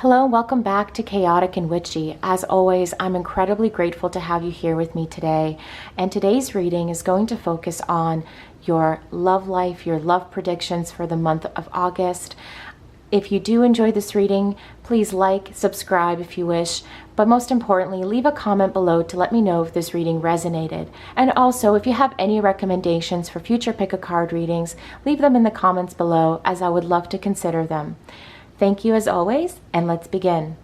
Hello, welcome back to Chaotic and Witchy. As always, I'm incredibly grateful to have you here with me today. And today's reading is going to focus on your love life, your love predictions for the month of August. If you do enjoy this reading, please like, subscribe if you wish, but most importantly, leave a comment below to let me know if this reading resonated. And also, if you have any recommendations for future pick-a-card readings, leave them in the comments below, as I would love to consider them. Thank you as always, and let's begin.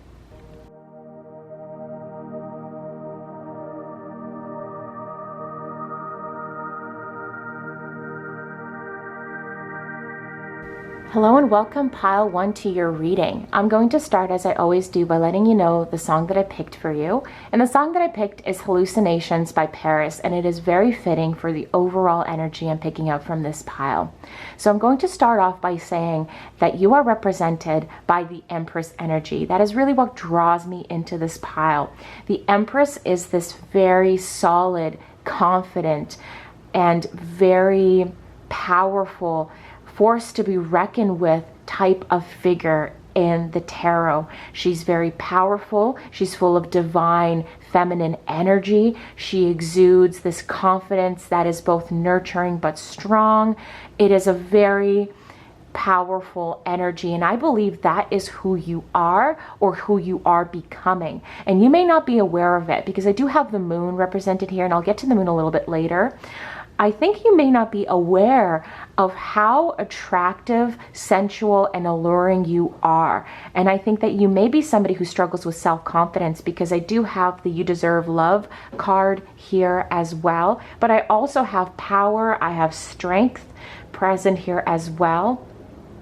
Hello and welcome pile 1 to your reading. I'm going to start as I always do by letting you know the song that I picked for you. And the song that I picked is Hallucinations by PVRIS, and it is very fitting for the overall energy I'm picking up from this pile. So I'm going to start off by saying that you are represented by the Empress energy. That is really what draws me into this pile. The Empress is this very solid, confident, and very powerful force to be reckoned with type of figure in the tarot. She's very powerful. She's full of divine feminine energy. She exudes this confidence that is both nurturing but strong. It is a very powerful energy, and I believe that is who you are or who you are becoming. And you may not be aware of it because I do have the moon represented here, and I'll get to the moon a little bit later. I think you may not be aware of how attractive, sensual, and alluring you are. And I think that you may be somebody who struggles with self-confidence, because I do have the You Deserve Love card here as well. But I also have power, I have strength present here as well.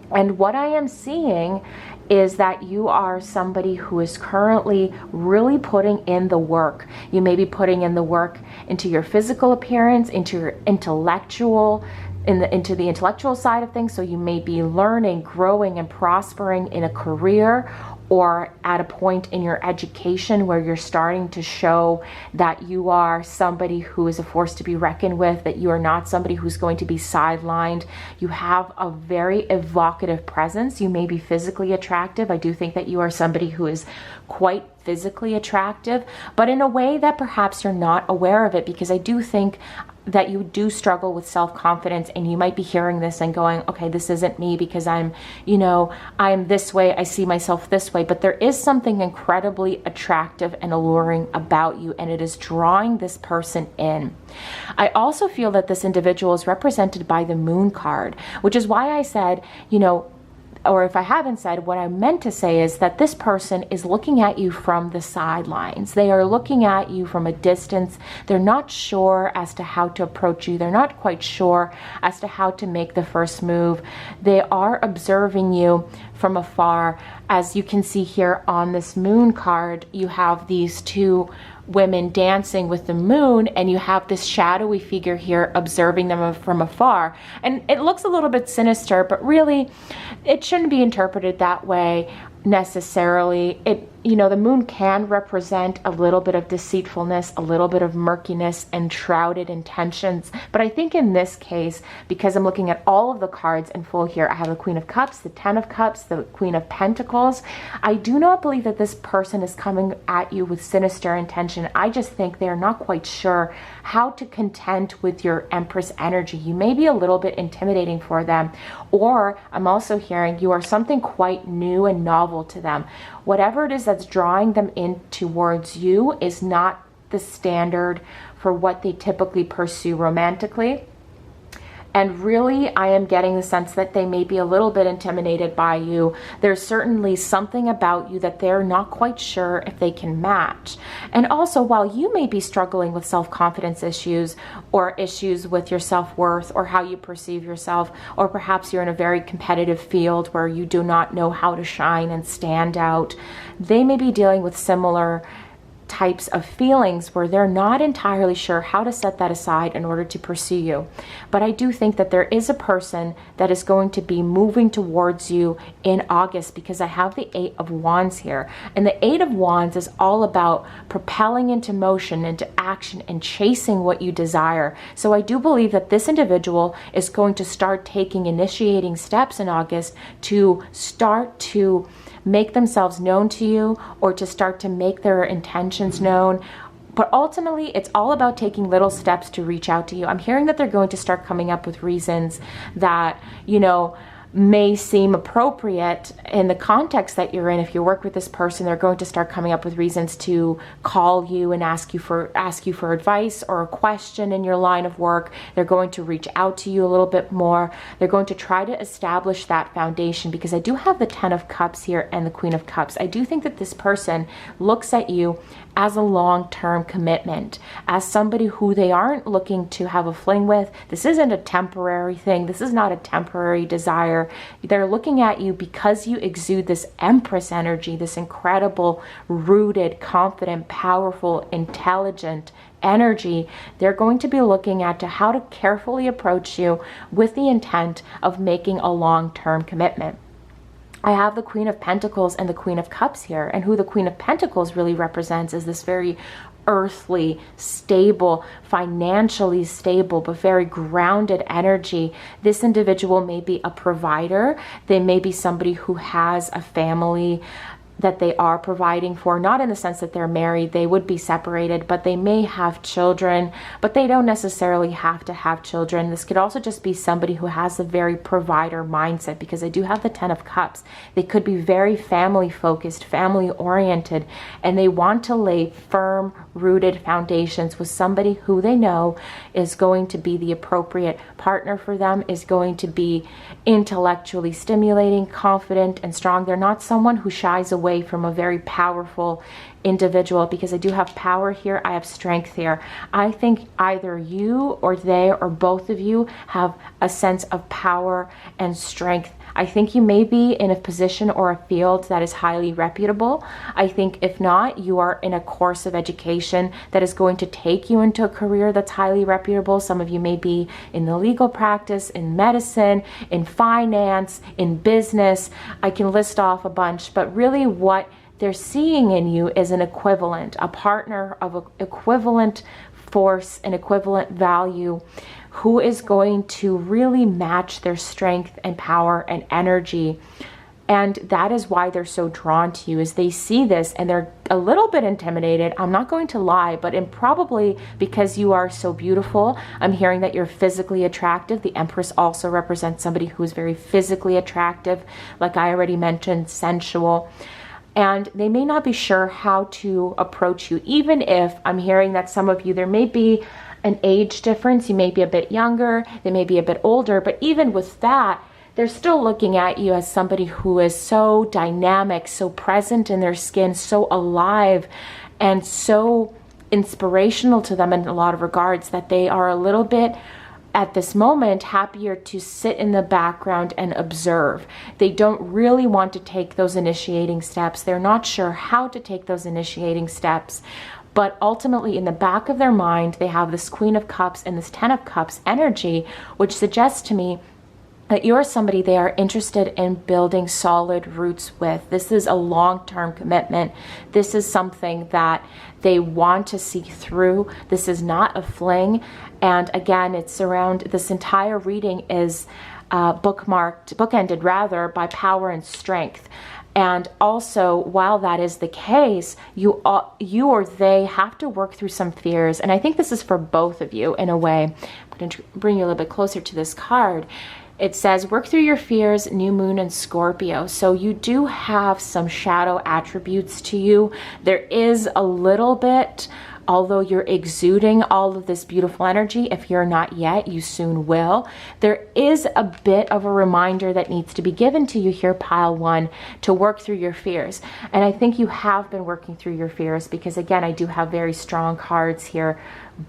And what I am seeing is that you are somebody who is currently really putting in the work. You may be putting in the work into your physical appearance, into your intellectual, into the intellectual side of things. So you may be learning, growing, and prospering in a career, or at a point in your education where you're starting to show that you are somebody who is a force to be reckoned with, that you are not somebody who's going to be sidelined. You have a very evocative presence. You may be physically attractive. I do think that you are somebody who is quite physically attractive, but in a way that perhaps you're not aware of it, because I do think that you do struggle with self-confidence, and you might be hearing this and going, okay, this isn't me because I'm this way, I see myself this way. But there is something incredibly attractive and alluring about you, and it is drawing this person in. I also feel that this individual is represented by the moon card, which is why I said, or if I haven't said, what I meant to say is that this person is looking at you from the sidelines. They are looking at you from a distance. They're not sure as to how to approach you. They're not quite sure as to how to make the first move. They are observing you from afar. As you can see here on this moon card, you have these two women dancing with the moon, and you have this shadowy figure here observing them from afar. And it looks a little bit sinister, but really it shouldn't be interpreted that way necessarily. The moon can represent a little bit of deceitfulness, a little bit of murkiness and shrouded intentions. But I think in this case, because I'm looking at all of the cards in full here, I have the Queen of Cups, the Ten of Cups, the Queen of Pentacles. I do not believe that this person is coming at you with sinister intention. I just think they're not quite sure how to contend with your Empress energy. You may be a little bit intimidating for them, or I'm also hearing you are something quite new and novel to them. Whatever it is that's drawing them in towards you is not the standard for what they typically pursue romantically. And really, I am getting the sense that they may be a little bit intimidated by you. There's certainly something about you that they're not quite sure if they can match. And also, while you may be struggling with self-confidence issues, or issues with your self-worth or how you perceive yourself, or perhaps you're in a very competitive field where you do not know how to shine and stand out, they may be dealing with similar types of feelings where they're not entirely sure how to set that aside in order to pursue you. But I do think that there is a person that is going to be moving towards you in August, because I have the Eight of Wands here. And the Eight of Wands is all about propelling into motion, into action, and chasing what you desire. So I do believe that this individual is going to start taking initiating steps in August to start to make themselves known to you or to start to make their intentions known. But ultimately, it's all about taking little steps to reach out to you. I'm hearing that they're going to start coming up with reasons that, you know, may seem appropriate in the context that you're in. If you work with this person, they're going to start coming up with reasons to call you and ask you for advice or a question in your line of work. They're going to reach out to you a little bit more. They're going to try to establish that foundation, because I do have the 10 of Cups here and the Queen of Cups. I do think that this person looks at you as a long-term commitment, as somebody who they aren't looking to have a fling with. This isn't a temporary thing. This is not a temporary desire. They're looking at you because you exude this Empress energy, this incredible, rooted, confident, powerful, intelligent energy. They're going to be looking at how to carefully approach you with the intent of making a long-term commitment. I have the Queen of Pentacles and the Queen of Cups here, and who the Queen of Pentacles really represents is this very earthly, stable, financially stable, but very grounded energy. This individual may be a provider. They may be somebody who has a family that they are providing for, not in the sense that they're married, they would be separated, but they may have children, but they don't necessarily have to have children. This could also just be somebody who has a very provider mindset, because I do have the 10 of Cups. They could be very family focused, family oriented, and they want to lay firm, rooted foundations with somebody who they know is going to be the appropriate partner for them, is going to be intellectually stimulating, confident, and strong. They're not someone who shies away from a very powerful individual, because I do have power here, I have strength here. I think either you or they or both of you have a sense of power and strength. I think you may be in a position or a field that is highly reputable. I think if not, you are in a course of education that is going to take you into a career that's highly reputable. Some of you may be in the legal practice, in medicine, in finance, in business. I can list off a bunch, but really what they're seeing in you is an equivalent, a partner of equivalent force and equivalent value, who is going to really match their strength and power and energy. And that is why they're so drawn to you, is they see this and they're a little bit intimidated. I'm not going to lie, but probably because you are so beautiful. I'm hearing that you're physically attractive. The Empress also represents somebody who is very physically attractive, like I already mentioned, sensual. And they may not be sure how to approach you, even if I'm hearing that some of you, there may be an age difference. You may be a bit younger, they may be a bit older, but even with that, they're still looking at you as somebody who is so dynamic, so present in their skin, so alive, and so inspirational to them in a lot of regards, that they are a little bit, at this moment, happier to sit in the background and observe. They don't really want to take those initiating steps. They're not sure how to take those initiating steps. But ultimately, in the back of their mind, they have this Queen of Cups and this 10 of Cups energy, which suggests to me that you're somebody they are interested in building solid roots with. This is a long-term commitment. This is something that they want to see through. This is not a fling. And again, it's around, this entire reading is bookended rather, by power and strength. And also, while that is the case, you or they have to work through some fears. And I think this is for both of you in a way. I'm going to bring you a little bit closer to this card. It says, work through your fears, new moon and Scorpio. So you do have some shadow attributes to you. There is a little bit, although you're exuding all of this beautiful energy, if you're not yet, you soon will. There is a bit of a reminder that needs to be given to you here, pile one, to work through your fears. And I think you have been working through your fears, because again, I do have very strong cards here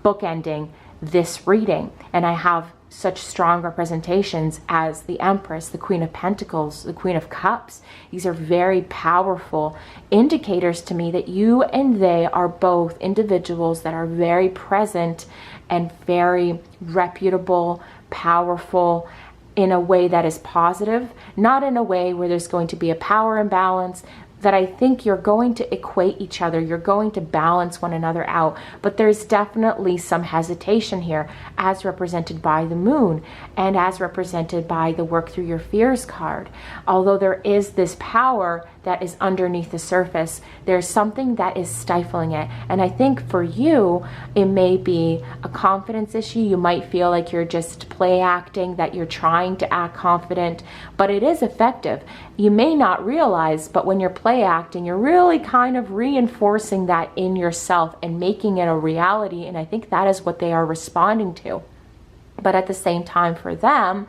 bookending this reading. And I have such strong representations as the Empress, the Queen of Pentacles, the Queen of Cups. These are very powerful indicators to me that you and they are both individuals that are very present and very reputable, powerful, in a way that is positive, not in a way where there's going to be a power imbalance. that I think you're going to equate each other, you're going to balance one another out, but there's definitely some hesitation here, as represented by the moon and as represented by the Work Through Your Fears card. Although there is this power that is underneath the surface, there's something that is stifling it. And I think for you, it may be a confidence issue. You might feel like you're just play acting, that you're trying to act confident, but it is effective. You may not realize, but when you're play acting, you're really kind of reinforcing that in yourself and making it a reality. And I think that is what they are responding to. But at the same time, for them,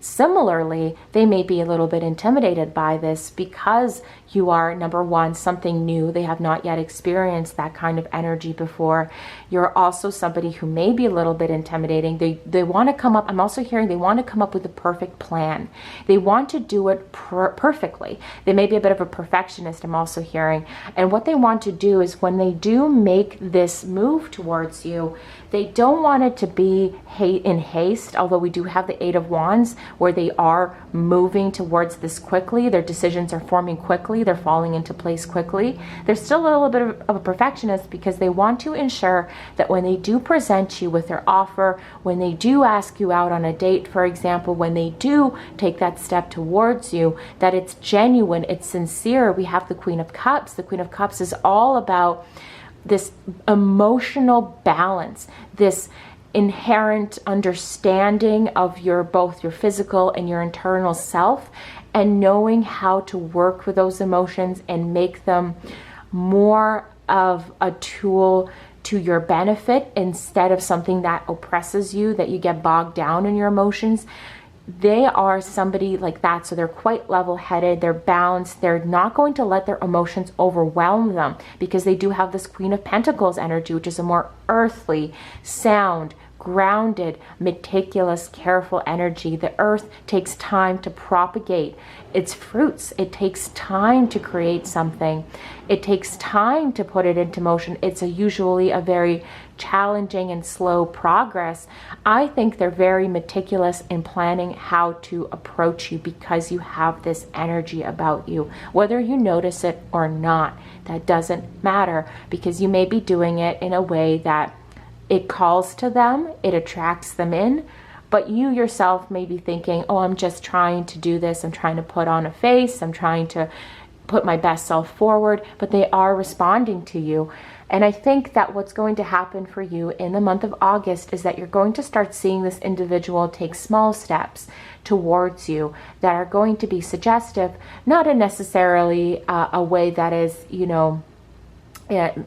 similarly, they may be a little bit intimidated by this because you are, number one, something new. They have not yet experienced that kind of energy before. You're also somebody who may be a little bit intimidating. They want to come up, I'm also hearing they want to come up with a perfect plan. They want to do it perfectly. They may be a bit of a perfectionist, I'm also hearing. And what they want to do is when they do make this move towards you, they don't want it to be in haste, although we do have the Eight of Wands where they are moving towards this quickly. Their decisions are forming quickly. They're falling into place quickly. They're still a little bit of a perfectionist because they want to ensure that when they do present you with their offer, when they do ask you out on a date, for example, when they do take that step towards you, that it's genuine, it's sincere. We have the Queen of Cups. The Queen of Cups is all about this emotional balance, this inherent understanding of both your physical and your internal self, and knowing how to work with those emotions and make them more of a tool to your benefit instead of something that oppresses you, that you get bogged down in your emotions. They are somebody like that. So they're quite level-headed, they're balanced, they're not going to let their emotions overwhelm them because they do have this Queen of Pentacles energy, which is a more earthly, sound, grounded, meticulous, careful energy. The earth takes time to propagate its fruits. It takes time to create something. It takes time to put it into motion. It's usually a very challenging and slow progress. I think they're very meticulous in planning how to approach you because you have this energy about you. Whether you notice it or not, that doesn't matter, because you may be doing it in a way that it calls to them, it attracts them in, but you yourself may be thinking, oh, I'm just trying to do this, I'm trying to put on a face, I'm trying to put my best self forward, but they are responding to you. And I think that what's going to happen for you in the month of August is that you're going to start seeing this individual take small steps towards you that are going to be suggestive, not in necessarily a way that is,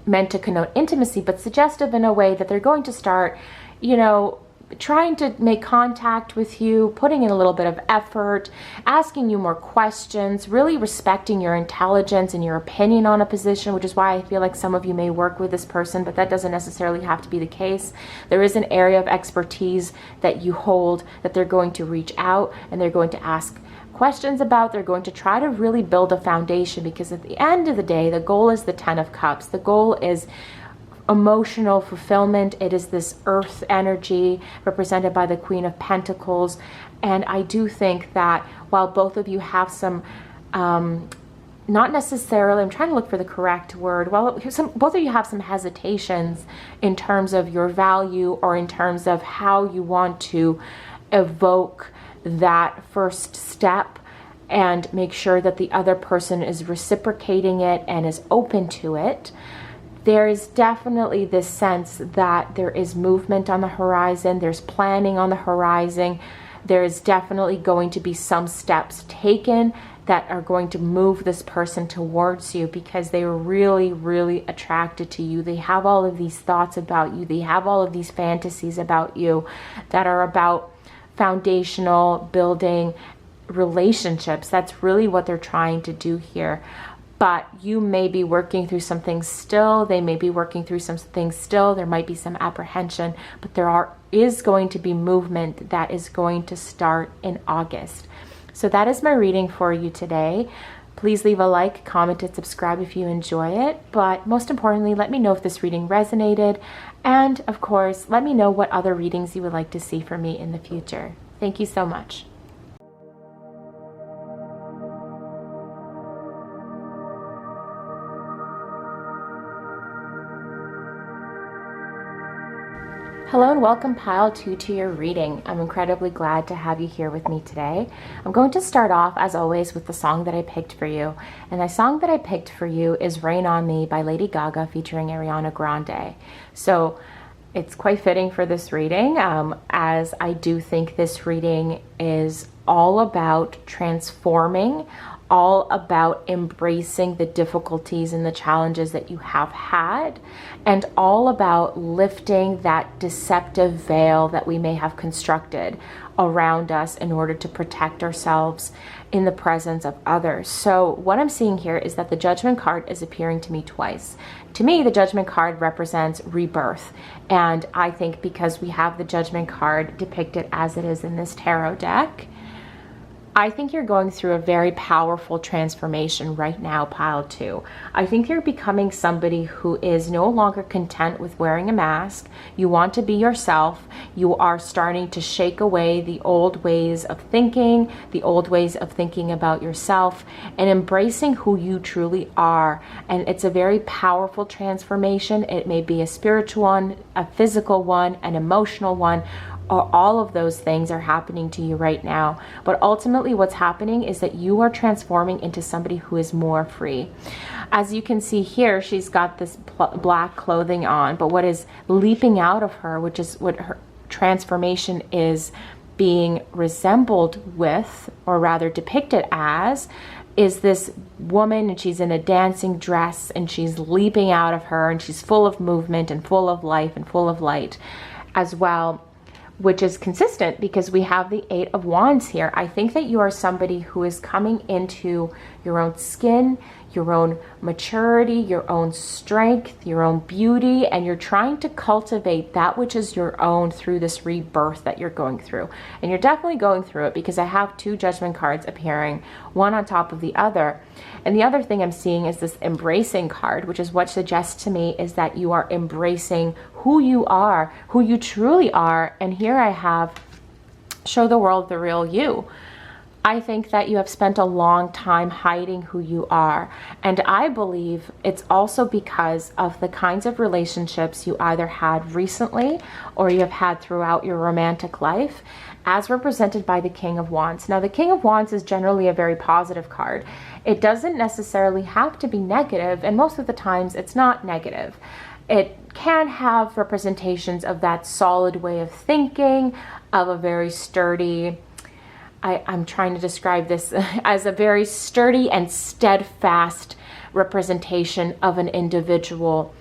meant to connote intimacy, but suggestive in a way that they're going to start, trying to make contact with you, putting in a little bit of effort, asking you more questions, really respecting your intelligence and your opinion on a position, which is why I feel like some of you may work with this person, but that doesn't necessarily have to be the case. There is an area of expertise that you hold that they're going to reach out and they're going to ask questions about. They're going to try to really build a foundation, because at the end of the day, the goal is the Ten of Cups. The goal is emotional fulfillment. It is this earth energy represented by the Queen of Pentacles. And I do think that while both of you have some, not necessarily, I'm trying to look for the correct word, both of you have some hesitations in terms of your value or in terms of how you want to evoke that first step and make sure that the other person is reciprocating it and is open to it. There is definitely this sense that there is movement on the horizon, there's planning on the horizon, there is definitely going to be some steps taken that are going to move this person towards you because they are really, really attracted to you. They have all of these thoughts about you, they have all of these fantasies about you that are about foundational building relationships. That's really what they're trying to do here. But you may be working through some things still. They may be working through some things still. There might be some apprehension, but there is going to be movement that is going to start in August. So that is my reading for you today. Please leave a like, comment, and subscribe if you enjoy it. But most importantly, let me know if this reading resonated. And of course, let me know what other readings you would like to see from me in the future. Thank you so much. Hello and welcome Pile 2 to your reading. I'm incredibly glad to have you here with me today. I'm going to start off as always with the song that I picked for you. And the song that I picked for you is Rain on Me by Lady Gaga featuring Ariana Grande. So it's quite fitting for this reading, as I do think this reading is all about transforming, all about embracing the difficulties and the challenges that you have had, and all about lifting that deceptive veil that we may have constructed around us in order to protect ourselves in the presence of others. So what I'm seeing here is that the Judgment card is appearing to me twice. To me, the Judgment card represents rebirth. And I think because we have the Judgment card depicted as it is in this tarot deck, I think you're going through a very powerful transformation right now, Pile 2. I think you're becoming somebody who is no longer content with wearing a mask. You want to be yourself. You are starting to shake away the old ways of thinking, the old ways of thinking about yourself, and embracing who you truly are. And it's a very powerful transformation. It may be a spiritual one, a physical one, an emotional one, or all of those things are happening to you right now. But ultimately what's happening is that you are transforming into somebody who is more free. As you can see here, she's got this black clothing on, but what is leaping out of her, which is what her transformation is being resembled with, or rather depicted as, is this woman, and she's in a dancing dress, and she's leaping out of her, and she's full of movement and full of life and full of light as well, which is consistent because we have the Eight of Wands here. I think that you are somebody who is coming into your own skin, your own maturity, your own strength, your own beauty, and you're trying to cultivate that which is your own through this rebirth that you're going through. And you're definitely going through it because I have two Judgment cards appearing, one on top of the other. And the other thing I'm seeing is this embracing card, which is what suggests to me is that you are embracing who you are, who you truly are. And here I have show the world the real you. I think that you have spent a long time hiding who you are. And I believe it's also because of the kinds of relationships you either had recently or you have had throughout your romantic life, as represented by the King of Wands. Now, the King of Wands is generally a very positive card. It doesn't necessarily have to be negative, and most of the times it's not negative. It can have representations of that solid way of thinking, of a very sturdy, I'm trying to describe this as a very sturdy and steadfast representation of an individual.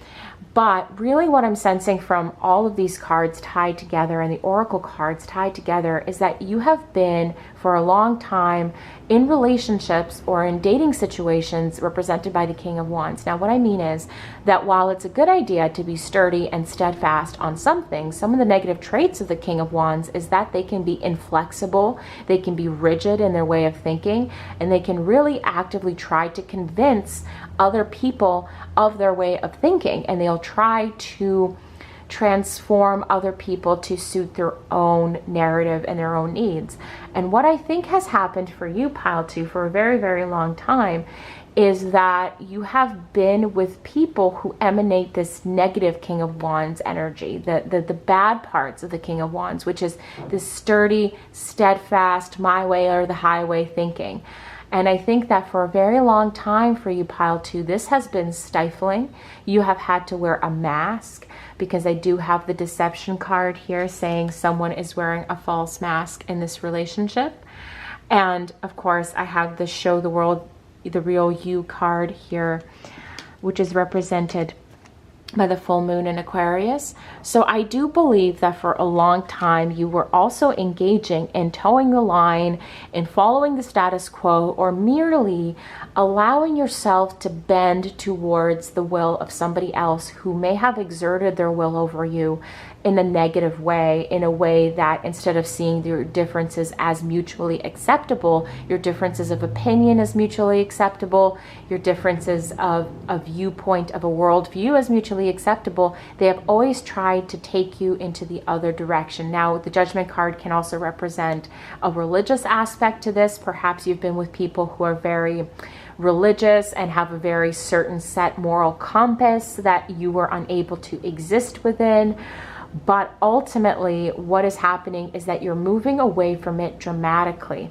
But really what I'm sensing from all of these cards tied together and the Oracle cards tied together is that you have been for a long time in relationships or in dating situations represented by the King of Wands. Now what I mean is that while it's a good idea to be sturdy and steadfast on some things, some of the negative traits of the King of Wands is that they can be inflexible, they can be rigid in their way of thinking, and they can really actively try to convince other people of their way of thinking, and they'll try to transform other people to suit their own narrative and their own needs. And what I think has happened for you, Pile 2, for a very, very long time is that you have been with people who emanate this negative King of Wands energy, the bad parts of the King of Wands, which is this sturdy, steadfast, my way or the highway thinking. And I think that for a very long time for you, Pile 2, this has been stifling. You have had to wear a mask, because I do have the deception card here saying someone is wearing a false mask in this relationship. And of course, I have the show the world the real you card here, which is represented by the full moon in Aquarius. So I do believe that for a long time you were also engaging in towing the line, in following the status quo, or merely allowing yourself to bend towards the will of somebody else who may have exerted their will over you in a negative way, in a way that instead of seeing your differences as mutually acceptable, your differences of opinion as mutually acceptable, your differences of a viewpoint, of a worldview as mutually acceptable, they have always tried to take you into the other direction. Now, the Judgment card can also represent a religious aspect to this. Perhaps you've been with people who are very religious and have a very certain set moral compass that you were unable to exist within. But ultimately, what is happening is that you're moving away from it dramatically.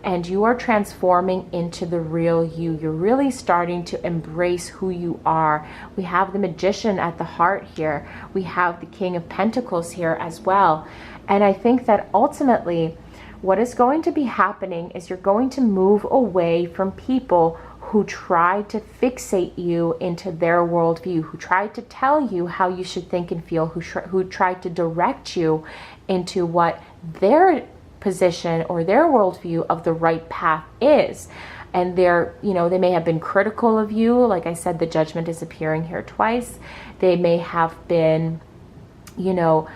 And you are transforming into the real you. You're really starting to embrace who you are. We have the Magician at the heart here. We have the King of Pentacles here as well. And I think that ultimately what is going to be happening is you're going to move away from people who try to fixate you into their worldview, who try to tell you how you should think and feel, who try to direct you into what their position or their worldview of the right path is. And they're, you know, they may have been critical of you. Like I said, the Judgment is appearing here twice. They may have been, you know,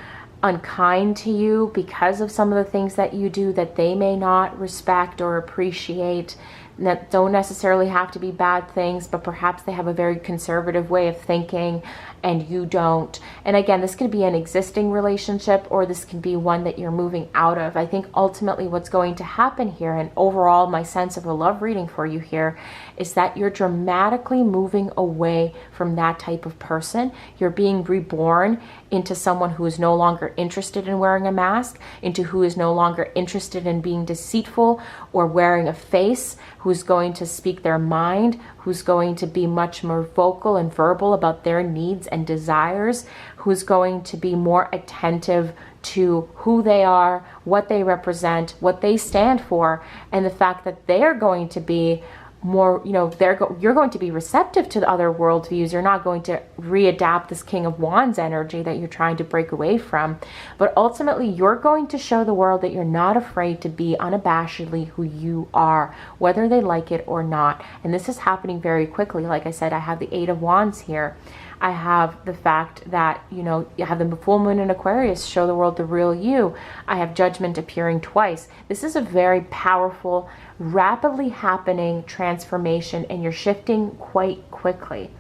unkind to you because of some of the things that you do that they may not respect or appreciate. That don't necessarily have to be bad things, but perhaps they have a very conservative way of thinking and you don't. And again, this could be an existing relationship or this can be one that you're moving out of. I think ultimately what's going to happen here, and overall my sense of a love reading for you here, is that you're dramatically moving away from that type of person. You're being reborn into someone who is no longer interested in wearing a mask, into who is no longer interested in being deceitful or wearing a face, who's going to speak their mind, who's going to be much more vocal and verbal about their needs and desires, who's going to be more attentive to who they are, what they represent, what they stand for, and the fact that they're going to be more, you know, you're going to be receptive to the other worldviews. You're not going to readapt this King of Wands energy that you're trying to break away from. But ultimately, you're going to show the world that you're not afraid to be unabashedly who you are, whether they like it or not. And this is happening very quickly. Like I said, I have the Eight of Wands here. I have the fact that, you know, you have the full moon in Aquarius, show the world the real you. I have Judgment appearing twice. This is a very powerful, rapidly happening transformation, and you're shifting quite quickly.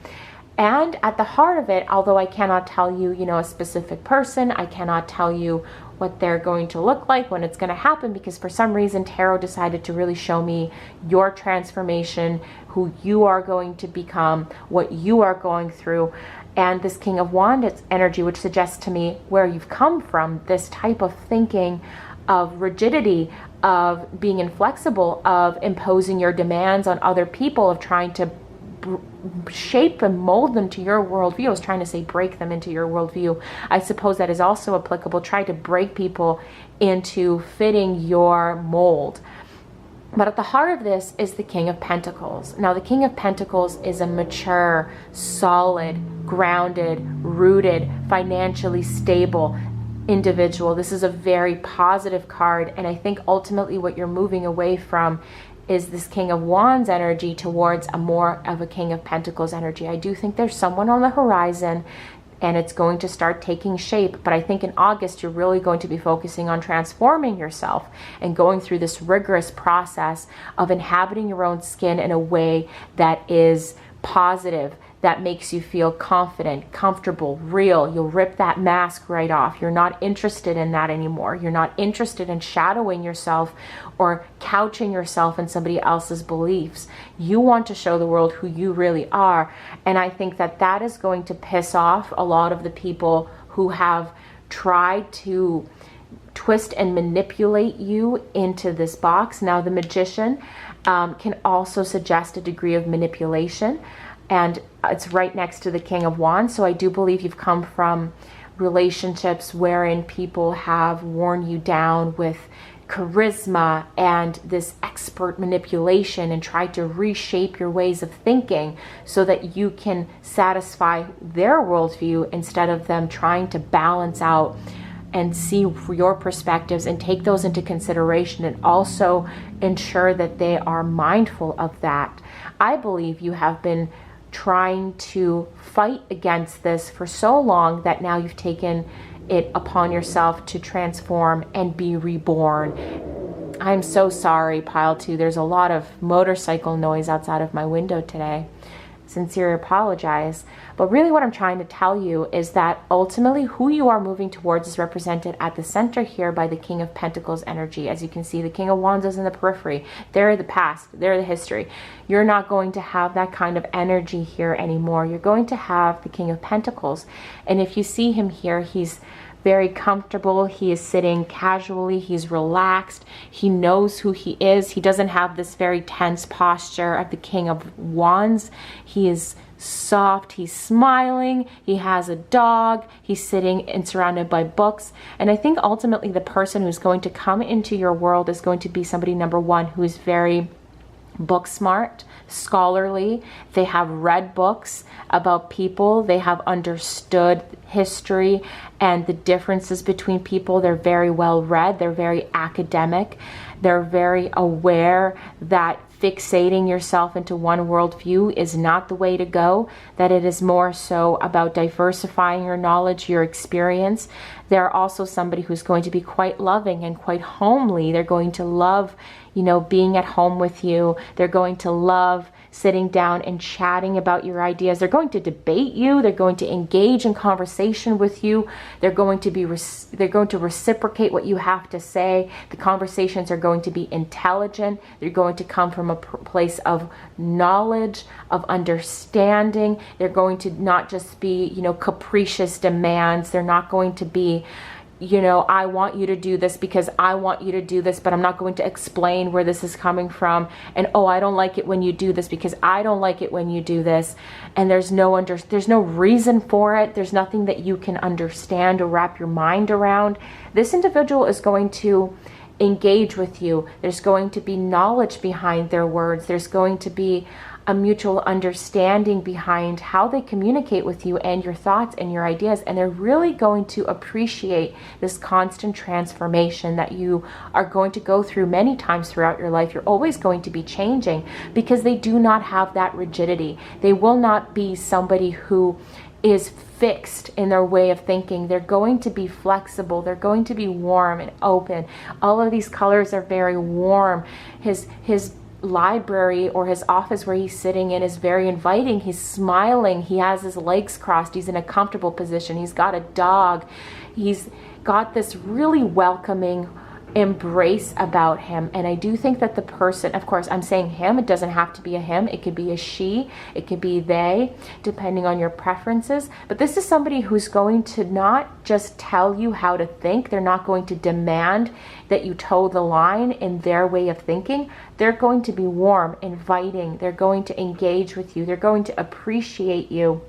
And at the heart of it, although I cannot tell you, you know, a specific person, I cannot tell you what they're going to look like, when it's going to happen, because for some reason Tarot decided to really show me your transformation, who you are going to become, what you are going through. And this King of Wands energy, which suggests to me where you've come from, this type of thinking of rigidity, of being inflexible, of imposing your demands on other people, of trying to shape and mold them to your worldview. I was trying to say break them into your worldview. I suppose that is also applicable. Try to break people into fitting your mold. But at the heart of this is the King of Pentacles. Now, the King of Pentacles is a mature, solid, grounded, rooted, financially stable individual. This is a very positive card. And I think ultimately what you're moving away from is this King of Wands energy towards a more of a King of Pentacles energy. I do think there's someone on the horizon and it's going to start taking shape. But I think in August, you're really going to be focusing on transforming yourself and going through this rigorous process of inhabiting your own skin in a way that is positive, that makes you feel confident, comfortable, real. You'll rip that mask right off. You're not interested in that anymore. You're not interested in shadowing yourself or couching yourself in somebody else's beliefs. You want to show the world who you really are. And I think that that is going to piss off a lot of the people who have tried to twist and manipulate you into this box. Now, the Magician can also suggest a degree of manipulation, and it's right next to the King of Wands. So I do believe you've come from relationships wherein people have worn you down with charisma and this expert manipulation and tried to reshape your ways of thinking so that you can satisfy their worldview instead of them trying to balance out and see your perspectives and take those into consideration and also ensure that they are mindful of that. I believe you have been trying to fight against this for so long that now you've taken it upon yourself to transform and be reborn. I'm so sorry, Pile 2. There's a lot of motorcycle noise outside of my window today. Sincerely apologize. But really what I'm trying to tell you is that ultimately who you are moving towards is represented at the center here by the King of Pentacles energy. As you can see, the King of Wands is in the periphery. They're the past. They're the history. You're not going to have that kind of energy here anymore. You're going to have the King of Pentacles. And if you see him here, he's very comfortable. He is sitting casually. He's relaxed. He knows who he is. He doesn't have this very tense posture of the King of Wands. He is soft. He's smiling. He has a dog. He's sitting and surrounded by books. And I think ultimately the person who's going to come into your world is going to be somebody, number one, who is very book smart, scholarly. They have read books about people. They have understood history and the differences between people. They're very well read. They're very academic. They're very aware that fixating yourself into one worldview is not the way to go, that it is more so about diversifying your knowledge, your experience. They're also somebody who's going to be quite loving and quite homely. They're going to love, you know, being at home with you. They're going to love sitting down and chatting about your ideas. They're going to debate you. They're going to engage in conversation with you. They're going to reciprocate what you have to say. The conversations are going to be intelligent. They're going to come from a place of knowledge, of understanding. They're going to not just be, you know, capricious demands. They're not going to be, you know, I want you to do this because I want you to do this, but I'm not going to explain where this is coming from. And, oh, I don't like it when you do this because I don't like it when you do this. And there's no reason for it. There's nothing that you can understand or wrap your mind around. This individual is going to engage with you. There's going to be knowledge behind their words. There's going to be a mutual understanding behind how they communicate with you and your thoughts and your ideas. And they're really going to appreciate this constant transformation that you are going to go through many times throughout your life. You're always going to be changing because they do not have that rigidity. They will not be somebody who is fixed in their way of thinking. They're going to be flexible. They're going to be warm and open. All of these colors are very warm. His library or his office where he's sitting in is very inviting. He's smiling. He has his legs crossed. He's in a comfortable position. He's got a dog. He's got this really welcoming embrace about him. And I do think that the person, of course, I'm saying him, it doesn't have to be a him. It could be a she. It could be they, depending on your preferences. But this is somebody who's going to not just tell you how to think. They're not going to demand that you toe the line in their way of thinking. They're going to be warm, inviting. They're going to engage with you. They're going to appreciate you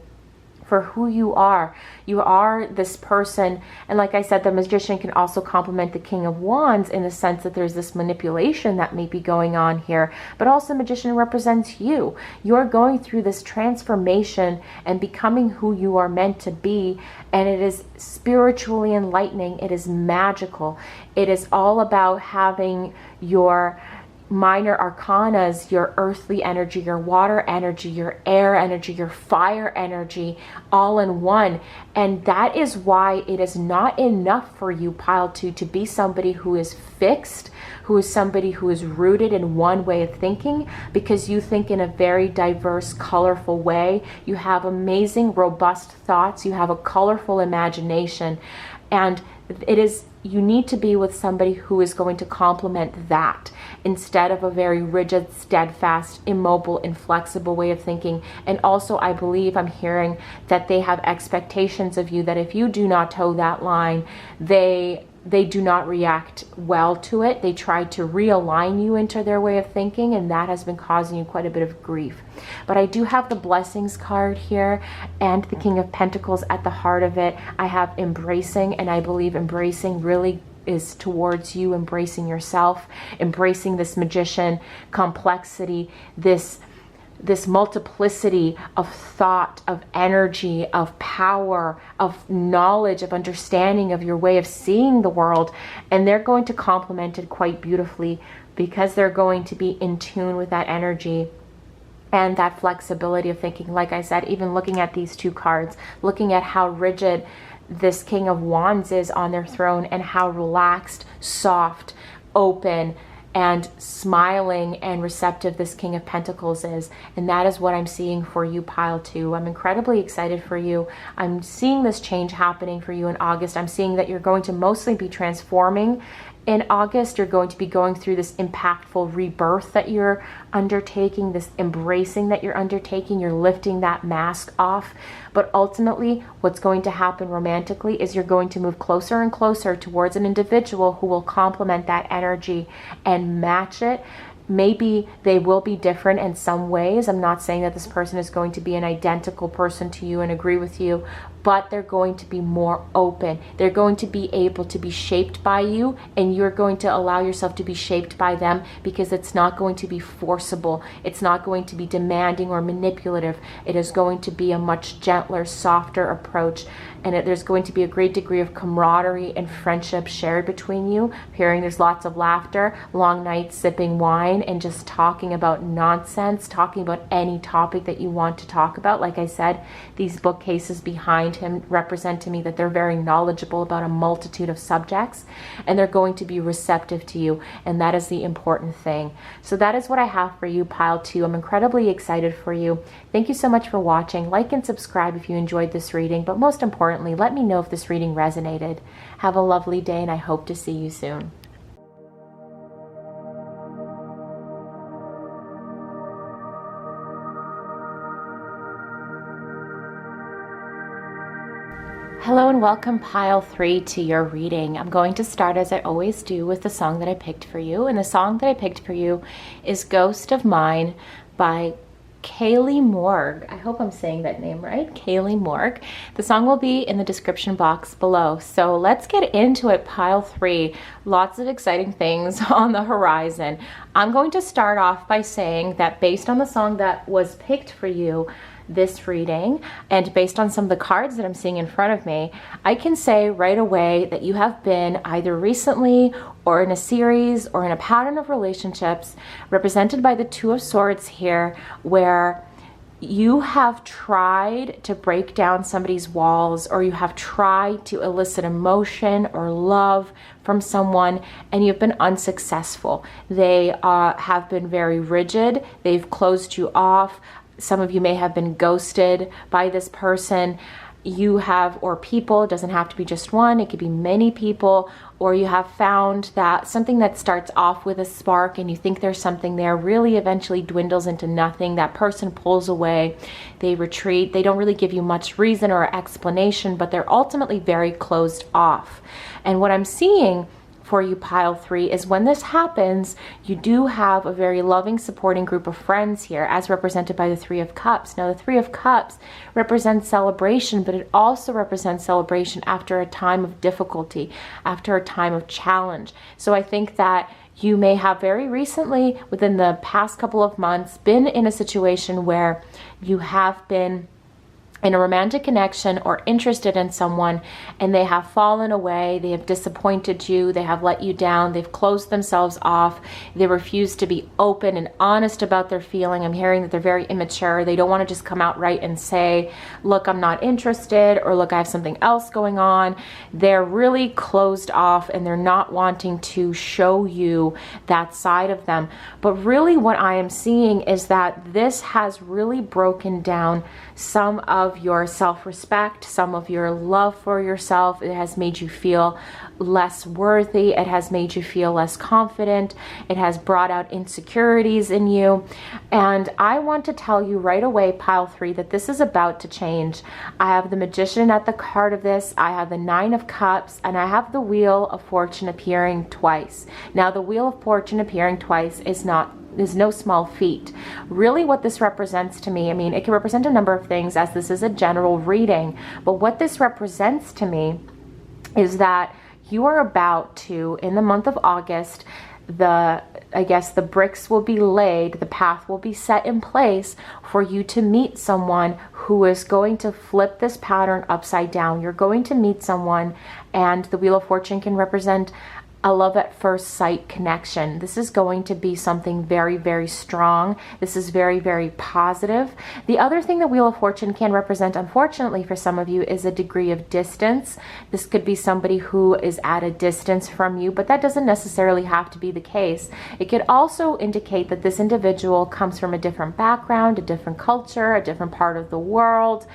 for who you are. You are this person, and like I said, the Magician can also complement the King of Wands in the sense that there's this manipulation that may be going on here, but also Magician represents you. You're going through this transformation and becoming who you are meant to be, and it is spiritually enlightening. It is magical. It is all about having your minor arcanas, your earthly energy, your water energy, your air energy, your fire energy, all in one. And that is why it is not enough for you, pile 2, to be somebody who is fixed, who is somebody who is rooted in one way of thinking, because you think in a very diverse, colorful way. You have amazing, robust thoughts. You have a colorful imagination. And you need to be with somebody who is going to complement that instead of a very rigid, steadfast, immobile, inflexible way of thinking. And also, I believe I'm hearing that they have expectations of you that if you do not toe that line, they do not react well to it. They try to realign you into their way of thinking, and that has been causing you quite a bit of grief. But I do have the Blessings card here and the King of Pentacles at the heart of it. I have embracing, and I believe embracing really is towards you embracing yourself, embracing this Magician complexity, this multiplicity of thought, of energy, of power, of knowledge, of understanding of your way of seeing the world. And they're going to complement it quite beautifully because they're going to be in tune with that energy and that flexibility of thinking. Like I said, even looking at these two cards, looking at how rigid this King of Wands is on their throne and how relaxed, soft, open, and smiling and receptive this King of Pentacles is. And that is what I'm seeing for you, pile 2. I'm incredibly excited for you. I'm seeing this change happening for you in August. I'm seeing that you're going to mostly be transforming in August. You're going to be going through this impactful rebirth that you're undertaking, this embracing that you're undertaking. You're lifting that mask off. But ultimately, what's going to happen romantically is you're going to move closer and closer towards an individual who will complement that energy and match it. Maybe they will be different in some ways. I'm not saying that this person is going to be an identical person to you and agree with you, but they're going to be more open. They're going to be able to be shaped by you, and you're going to allow yourself to be shaped by them, because it's not going to be forcible. It's not going to be demanding or manipulative. It is going to be a much gentler, softer approach, and there's going to be a great degree of camaraderie and friendship shared between you. I'm hearing there's lots of laughter, long nights sipping wine, and just talking about nonsense, talking about any topic that you want to talk about. Like I said, these bookcases behind him represent to me that they're very knowledgeable about a multitude of subjects, and they're going to be receptive to you, and that is the important thing. So that is what I have for you, pile 2. I'm incredibly excited for you. Thank you so much for watching. Like and subscribe if you enjoyed this reading, but most importantly, let me know if this reading resonated. Have a lovely day, and I hope to see you soon. Hello and welcome, pile 3, to your reading. I'm going to start, as I always do, with the song that I picked for you. And the song that I picked for you is Ghost of Mine by Kailee Morgue. I hope I'm saying that name right, Kailee Morgue. The song will be in the description box below. So let's get into it, pile 3. Lots of exciting things on the horizon. I'm going to start off by saying that based on the song that was picked for you this reading, and based on some of the cards that I'm seeing in front of me, I can say right away that you have been either recently or in a series or in a pattern of relationships represented by the Two of Swords here, where you have tried to break down somebody's walls, or you have tried to elicit emotion or love from someone, and you've been unsuccessful. They have been very rigid. They've closed you off. Some of you may have been ghosted by this person. You have, or people, it doesn't have to be just one, it could be many people, or you have found that something that starts off with a spark and you think there's something there really eventually dwindles into nothing. That person pulls away, they retreat, they don't really give you much reason or explanation, but they're ultimately very closed off. And what I'm seeing for you, pile 3, is when this happens, you do have a very loving, supporting group of friends here, as represented by the Three of Cups. Now, the Three of Cups represents celebration, but it also represents celebration after a time of difficulty, after a time of challenge. So I think that you may have very recently, within the past couple of months, been in a situation where you have been in a romantic connection or interested in someone, and they have fallen away, they have disappointed you, they have let you down, they've closed themselves off, they refuse to be open and honest about their feeling. I'm hearing that they're very immature. They don't want to just come out right and say, look, I'm not interested, or look, I have something else going on. They're really closed off, and they're not wanting to show you that side of them. But really what I am seeing is that this has really broken down some of your self-respect, some of your love for yourself. It has made you feel less worthy. It has made you feel less confident. It has brought out insecurities in you. And I want to tell you right away, pile 3, that this is about to change. I have the Magician at the heart of this. I have the Nine of Cups, and I have the Wheel of Fortune appearing twice. Now, the Wheel of Fortune appearing twice is no small feat. Really what this represents to me, I mean, it can represent a number of things, as this is a general reading, but what this represents to me is that you are about to, in the month of August, I guess the bricks will be laid, the path will be set in place for you to meet someone who is going to flip this pattern upside down. You're going to meet someone, and the Wheel of Fortune can represent a love at first sight connection. This is going to be something very, very strong. This is very, very positive. The other thing the Wheel of Fortune can represent, unfortunately for some of you, is a degree of distance. This could be somebody who is at a distance from you, but that doesn't necessarily have to be the case. It could also indicate that this individual comes from a different background, a different culture, a different part of the world.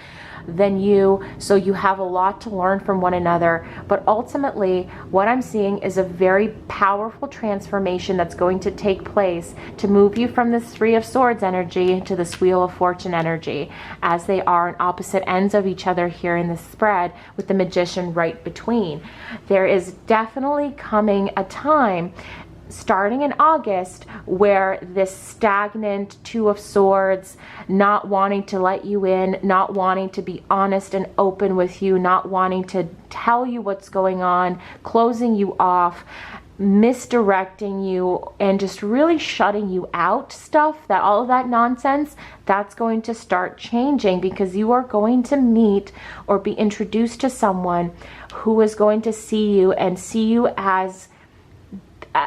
than you, so you have a lot to learn from one another. But ultimately, what I'm seeing is a very powerful transformation that's going to take place to move you from this Three of Swords energy to this Wheel of Fortune energy, as they are on opposite ends of each other here in the spread, with the Magician right between. There is definitely coming a time starting in August where this stagnant Two of Swords, not wanting to let you in, not wanting to be honest and open with you, not wanting to tell you what's going on, closing you off, misdirecting you, and just really shutting you out stuff, that all of that nonsense, that's going to start changing, because you are going to meet or be introduced to someone who is going to see you and see you as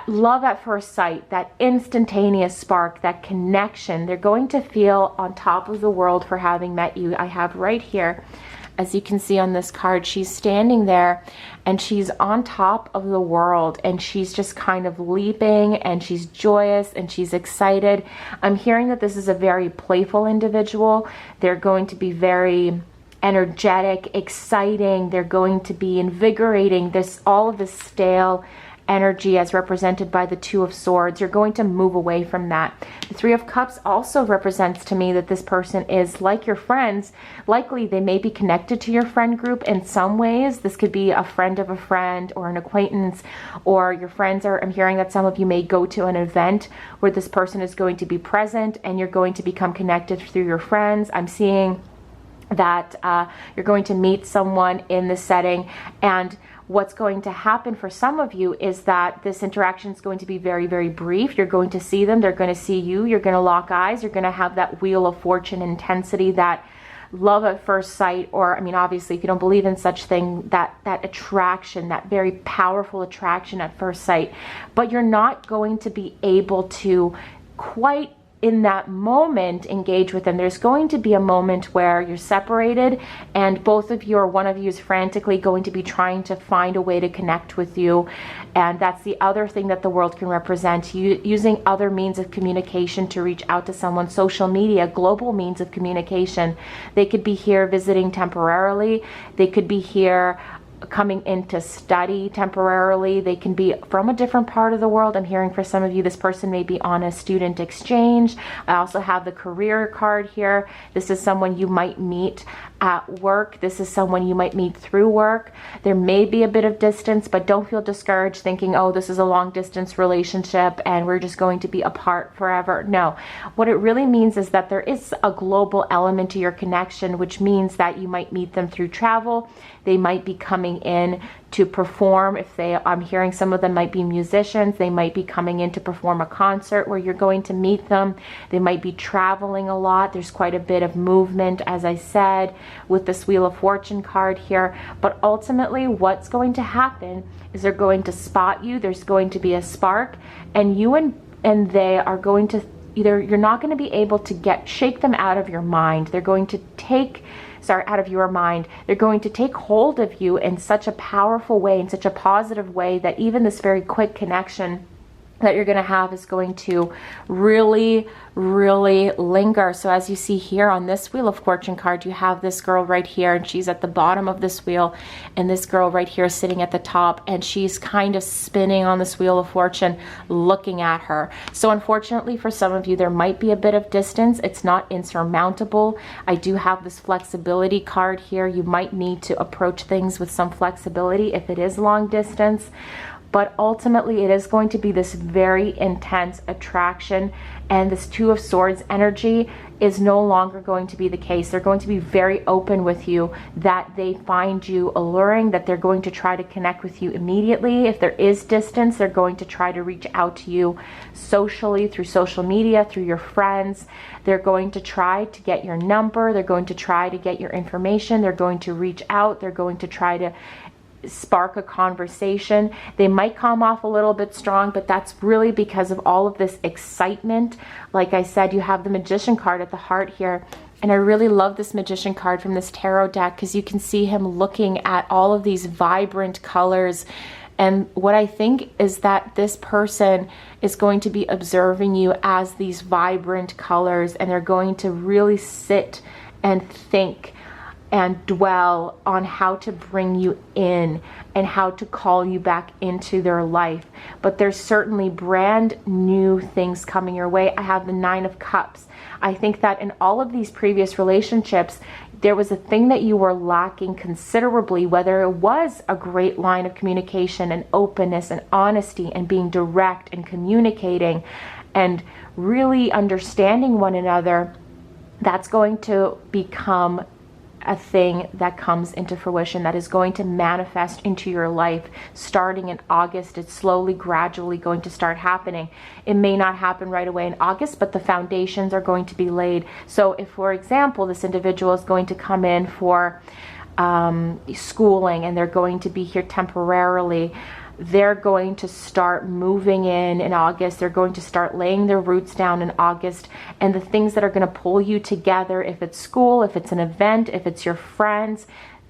love at first sight, that instantaneous spark, that connection. They're going to feel on top of the world for having met you. I have right here, as you can see on this card, she's standing there and she's on top of the world, and she's just kind of leaping, and she's joyous and she's excited. I'm hearing that this is a very playful individual. They're going to be very energetic, exciting. They're going to be invigorating. All of this stale energy as represented by the Two of Swords, you're going to move away from that. The Three of Cups also represents to me that this person is like your friends. Likely they may be connected to your friend group in some ways. This could be a friend of a friend or an acquaintance, or your friends are, I'm hearing that some of you may go to an event where this person is going to be present and you're going to become connected through your friends. I'm seeing that you're going to meet someone in this setting, and what's going to happen for some of you is that this interaction is going to be very, very brief. You're going to see them, they're going to see you, you're going to lock eyes, you're going to have that Wheel of Fortune intensity, that love at first sight, or I mean, obviously if you don't believe in such thing, that attraction, that very powerful attraction at first sight. But you're not going to be able to quite in that moment engage with them. There's going to be a moment where you're separated and both of you, or one of you, is frantically going to be trying to find a way to connect with you. And that's the other thing that the world can represent, you using other means of communication to reach out to someone. Social media, global means of communication. They could be here visiting temporarily, they could be here coming in to study temporarily, they can be from a different part of the world. I'm hearing for some of you this person may be on a student exchange. I also have the career card here. This is someone you might meet at work. This is someone you might meet through work. There may be a bit of distance, but don't feel discouraged thinking, oh, this is a long distance relationship and we're just going to be apart forever. No, what it really means is that there is a global element to your connection, which means that you might meet them through travel. They might be coming in to perform. I'm hearing some of them might be musicians. They might be coming in to perform a concert where you're going to meet them. They might be traveling a lot. There's quite a bit of movement, as I said, with this Wheel of Fortune card here. But ultimately, what's going to happen is they're going to spot you. There's going to be a spark, and you and they are going to you're not going to be able to shake them out of your mind. They're going to out of your mind. They're going to take hold of you in such a powerful way, in such a positive way, that even this very quick connection that you're going to have is going to really, really linger. So as you see here on this Wheel of Fortune card, you have this girl right here, and she's at the bottom of this wheel, and this girl right here is sitting at the top, and she's kind of spinning on this Wheel of Fortune, looking at her. So unfortunately for some of you, there might be a bit of distance. It's not insurmountable. I do have this flexibility card here. You might need to approach things with some flexibility if it is long distance. But ultimately, it is going to be this very intense attraction, and this Two of Swords energy is no longer going to be the case. They're going to be very open with you, that they find you alluring, that they're going to try to connect with you immediately. If there is distance, they're going to try to reach out to you socially, through social media, through your friends. They're going to try to get your number. They're going to try to get your information. They're going to reach out. They're going to try to spark a conversation. They might come off a little bit strong, but that's really because of all of this excitement. Like I said, you have the Magician card at the heart here, and I really love this Magician card from this tarot deck, because you can see him looking at all of these vibrant colors. And what I think is that this person is going to be observing you as these vibrant colors, and they're going to really sit and think and dwell on how to bring you in and how to call you back into their life. But there's certainly brand new things coming your way. I have the 9 of Cups. I think that in all of these previous relationships, there was a thing that you were lacking considerably, whether it was a great line of communication and openness and honesty and being direct and communicating and really understanding one another. That's going to become a thing that comes into fruition, that is going to manifest into your life starting in August. It's slowly, gradually going to start happening. It may not happen right away in August, but the foundations are going to be laid. So if, for example, this individual is going to come in for schooling and they're going to be here temporarily, they're going to start moving in August. They're going to start laying their roots down in August. And the things that are going to pull you together, if it's school, if it's an event, if it's your friends,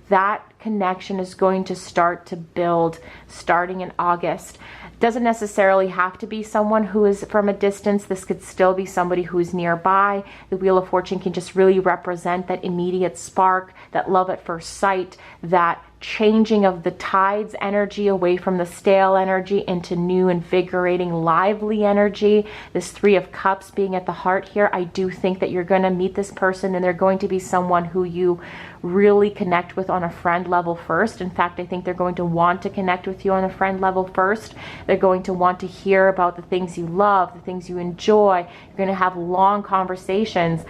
that connection is going to start to build starting in August. Doesn't necessarily have to be someone who is from a distance. This could still be somebody who's nearby. The Wheel of Fortune can just really represent that immediate spark, that love at first sight, that changing of the tides energy away from the stale energy into new, invigorating, lively energy. This 3 of Cups being at the heart here, I do think that you're going to meet this person and they're going to be someone who you really connect with on a friend level first. In fact, I think they're going to want to connect with you on a friend level first. They're going to want to hear about the things you love, the things you enjoy. You're going to have long conversations.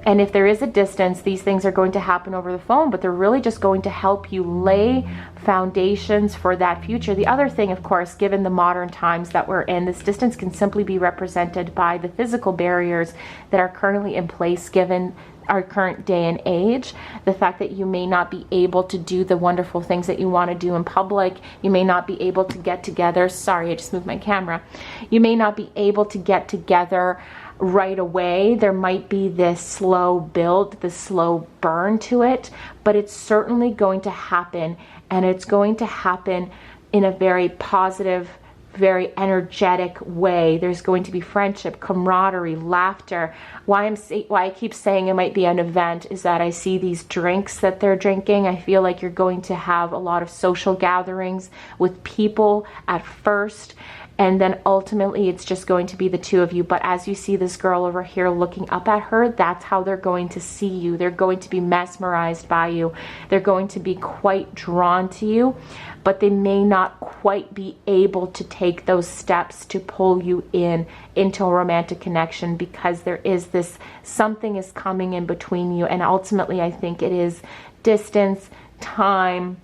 And if there is a distance, these things are going to happen over the phone, but they're really just going to help you lay foundations for that future. The other thing, of course, given the modern times that we're in, this distance can simply be represented by the physical barriers that are currently in place given our current day and age. The fact that you may not be able to do the wonderful things that you want to do in public. You may not be able to get together. Sorry, I just moved my camera. You may not be able to get together right away. There might be this slow build, this slow burn to it, but it's certainly going to happen, and it's going to happen in a very positive, very energetic way. There's going to be friendship, camaraderie, laughter. Why I keep saying it might be an event is that I see these drinks that they're drinking. I feel like you're going to have a lot of social gatherings with people at first, and then ultimately it's just going to be the 2 of you. But as you see this girl over here looking up at her, that's how they're going to see you. They're going to be mesmerized by you. They're going to be quite drawn to you, but they may not quite be able to take those steps to pull you into a romantic connection, because there is this, something is coming in between you. And ultimately I think it is distance, time,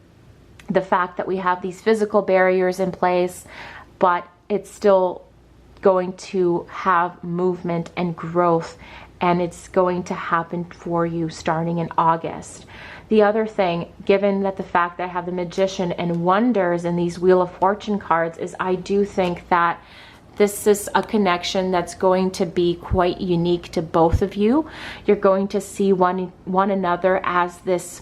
the fact that we have these physical barriers in place, but it's still going to have movement and growth, and it's going to happen for you starting in August. The other thing, given that the fact that I have the Magician and Wonders in these Wheel of Fortune cards, is I do think that this is a connection that's going to be quite unique to both of you. You're going to see one another as this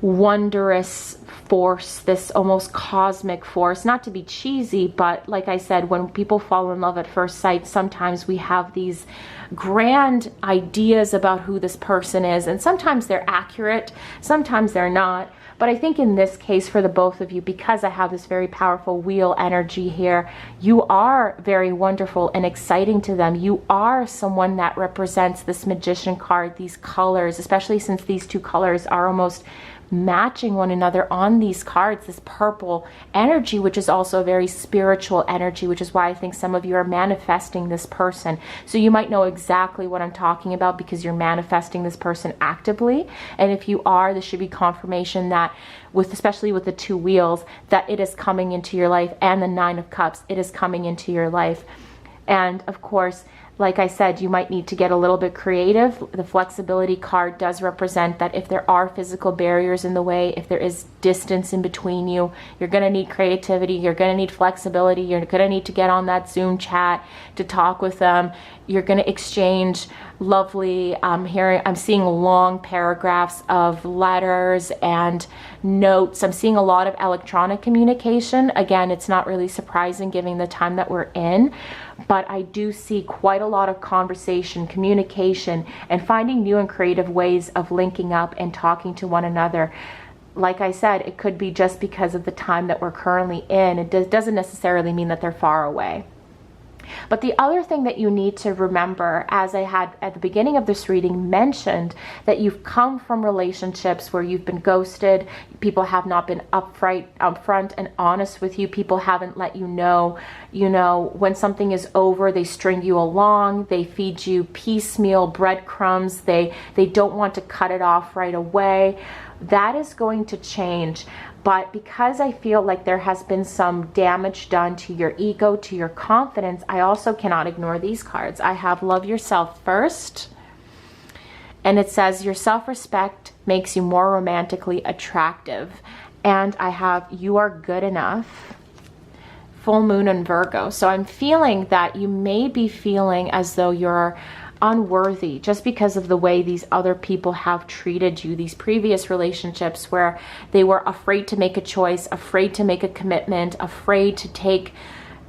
wondrous force, this almost cosmic force. Not to be cheesy, but like I said, when people fall in love at first sight, sometimes we have these grand ideas about who this person is, and sometimes they're accurate, sometimes they're not. But I think in this case, for the both of you, because I have this very powerful wheel energy here, you are very wonderful and exciting to them. You are someone that represents this Magician card, these colors, especially since these 2 colors are almost matching one another on these cards, this purple energy, which is also a very spiritual energy, which is why I think some of you are manifesting this person. So you might know exactly what I'm talking about because you're manifesting this person actively. And if you are, this should be confirmation that especially with the 2 wheels, that it is coming into your life, and the 9 of Cups, it is coming into your life. And of course, like I said, you might need to get a little bit creative. The flexibility card does represent that if there are physical barriers in the way, if there is distance in between you, you're going to need creativity, you're going to need flexibility, you're going to need to get on that Zoom chat to talk with them. You're going to exchange lovely. I'm seeing long paragraphs of letters and notes. I'm seeing a lot of electronic communication. Again, it's not really surprising given the time that we're in, but I do see quite a lot of conversation, communication, and finding new and creative ways of linking up and talking to one another. Like I said, it could be just because of the time that we're currently in. It doesn't necessarily mean that they're far away. But the other thing that you need to remember, as I had at the beginning of this reading mentioned, that you've come from relationships where you've been ghosted, people have not been upfront and honest with you, people haven't let you know, when something is over, they string you along, they feed you piecemeal breadcrumbs, they don't want to cut it off right away. That is going to change. But because I feel like there has been some damage done to your ego, to your confidence, I also cannot ignore these cards. I have Love Yourself First, and it says your self-respect makes you more romantically attractive. And I have You Are Good Enough, Full Moon in Virgo. So I'm feeling that you may be feeling as though you're unworthy just because of the way these other people have treated you, these previous relationships where they were afraid to make a choice, afraid to make a commitment, afraid to take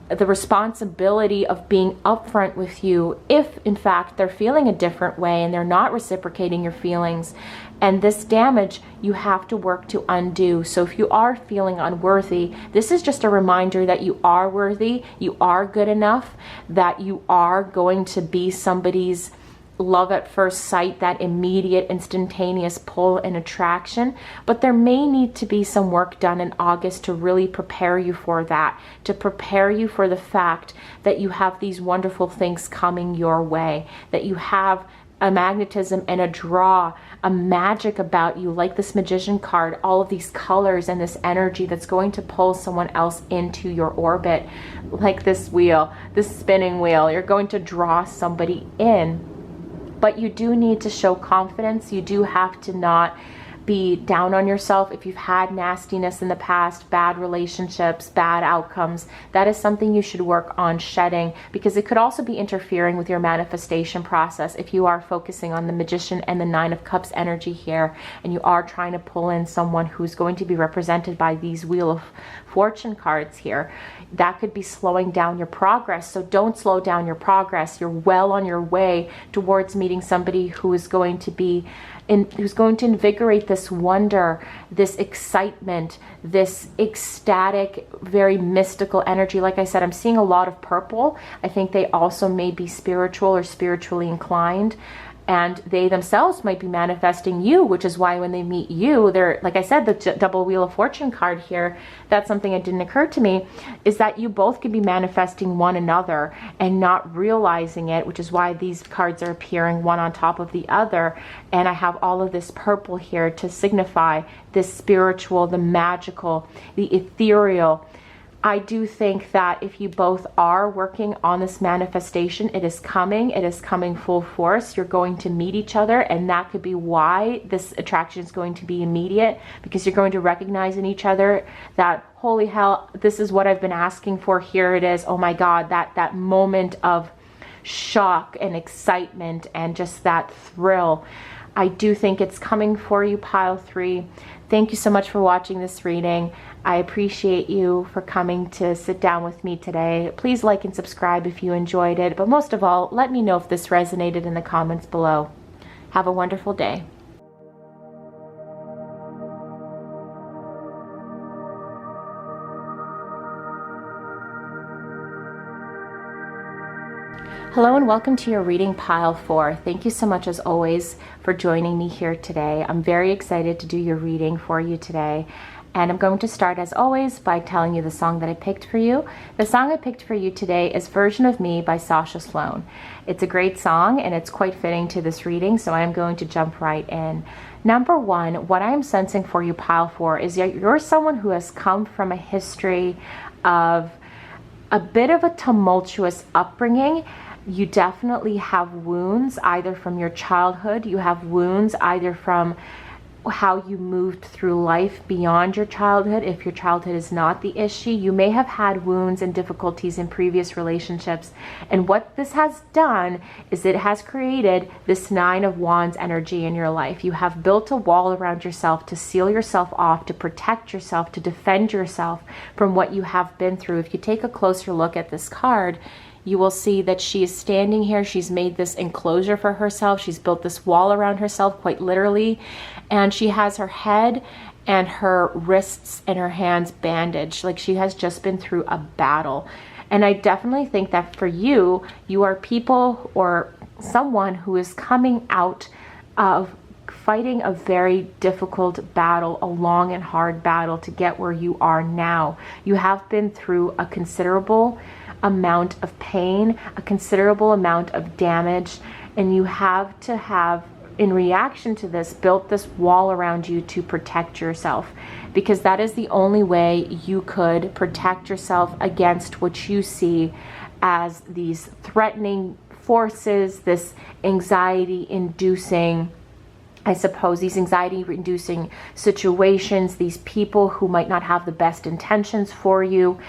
the responsibility of being upfront with you if in fact they're feeling a different way and they're not reciprocating your feelings. And this damage you have to work to undo. So if you are feeling unworthy, this is just a reminder that you are worthy, you are good enough, that you are going to be somebody's love at first sight, that immediate, instantaneous pull and attraction. But there may need to be some work done in August to really prepare you for that, to prepare you for the fact that you have these wonderful things coming your way, that you have a magnetism and a draw, a magic about you, like this Magician card, all of these colors and this energy that's going to pull someone else into your orbit, like this wheel, this spinning wheel. You're going to draw somebody in. But you do need to show confidence. You do have to not be down on yourself. If you've had nastiness in the past, bad relationships, bad outcomes, that is something you should work on shedding, because it could also be interfering with your manifestation process if you are focusing on the Magician and the Nine of Cups energy here, and you are trying to pull in someone who's going to be represented by these Wheel of Fortune cards here. That could be slowing down your progress. So don't slow down your progress. You're well on your way towards meeting somebody who is going to be who's going to invigorate this wonder, this excitement, this ecstatic, very mystical energy. Like I said, I'm seeing a lot of purple. I think they also may be spiritual or spiritually inclined. And they themselves might be manifesting you, which is why when they meet you, they're, like I said, the double Wheel of Fortune card here, that's something that didn't occur to me, is that you both could be manifesting one another and not realizing it, which is why these cards are appearing one on top of the other. And I have all of this purple here to signify this spiritual, the magical, the ethereal. I do think that if you both are working on this manifestation, it is coming full force. You're going to meet each other, and that could be why this attraction is going to be immediate, because you're going to recognize in each other that, holy hell, this is what I've been asking for, here it is, oh my God, that moment of shock and excitement and just that thrill. I do think it's coming for you, pile 3. Thank you so much for watching this reading. I appreciate you for coming to sit down with me today. Please like and subscribe if you enjoyed it, but most of all, let me know if this resonated in the comments below. Have a wonderful day. Hello and welcome to your reading, pile 4. Thank you so much as always for joining me here today. I'm very excited to do your reading for you today. And I'm going to start as always by telling you the song that I picked for you. The song I picked for you today is Version of Me by Sasha Sloan. It's a great song and it's quite fitting to this reading, so I'm going to jump right in. Number 1, what I am sensing for you, pile 4, is that you're someone who has come from a history of a bit of a tumultuous upbringing. You definitely have wounds either from your childhood, you have wounds either from how you moved through life beyond your childhood. If your childhood is not the issue, you may have had wounds and difficulties in previous relationships. And what this has done is it has created this 9 of Wands energy in your life. You have built a wall around yourself to seal yourself off, to protect yourself, to defend yourself from what you have been through. If you take a closer look at this card, you will see that she is standing here. She's made this enclosure for herself. She's built this wall around herself, quite literally. And she has her head and her wrists and her hands bandaged, like she has just been through a battle. And I definitely think that for you, you are people or someone who is coming out of fighting a very difficult battle, a long and hard battle to get where you are now. You have been through a considerable amount of pain, a considerable amount of damage, and you have to have, in reaction to this, built this wall around you to protect yourself, because that is the only way you could protect yourself against what you see as these threatening forces, this anxiety-inducing, I suppose, these anxiety-inducing situations, these people who might not have the best intentions for you.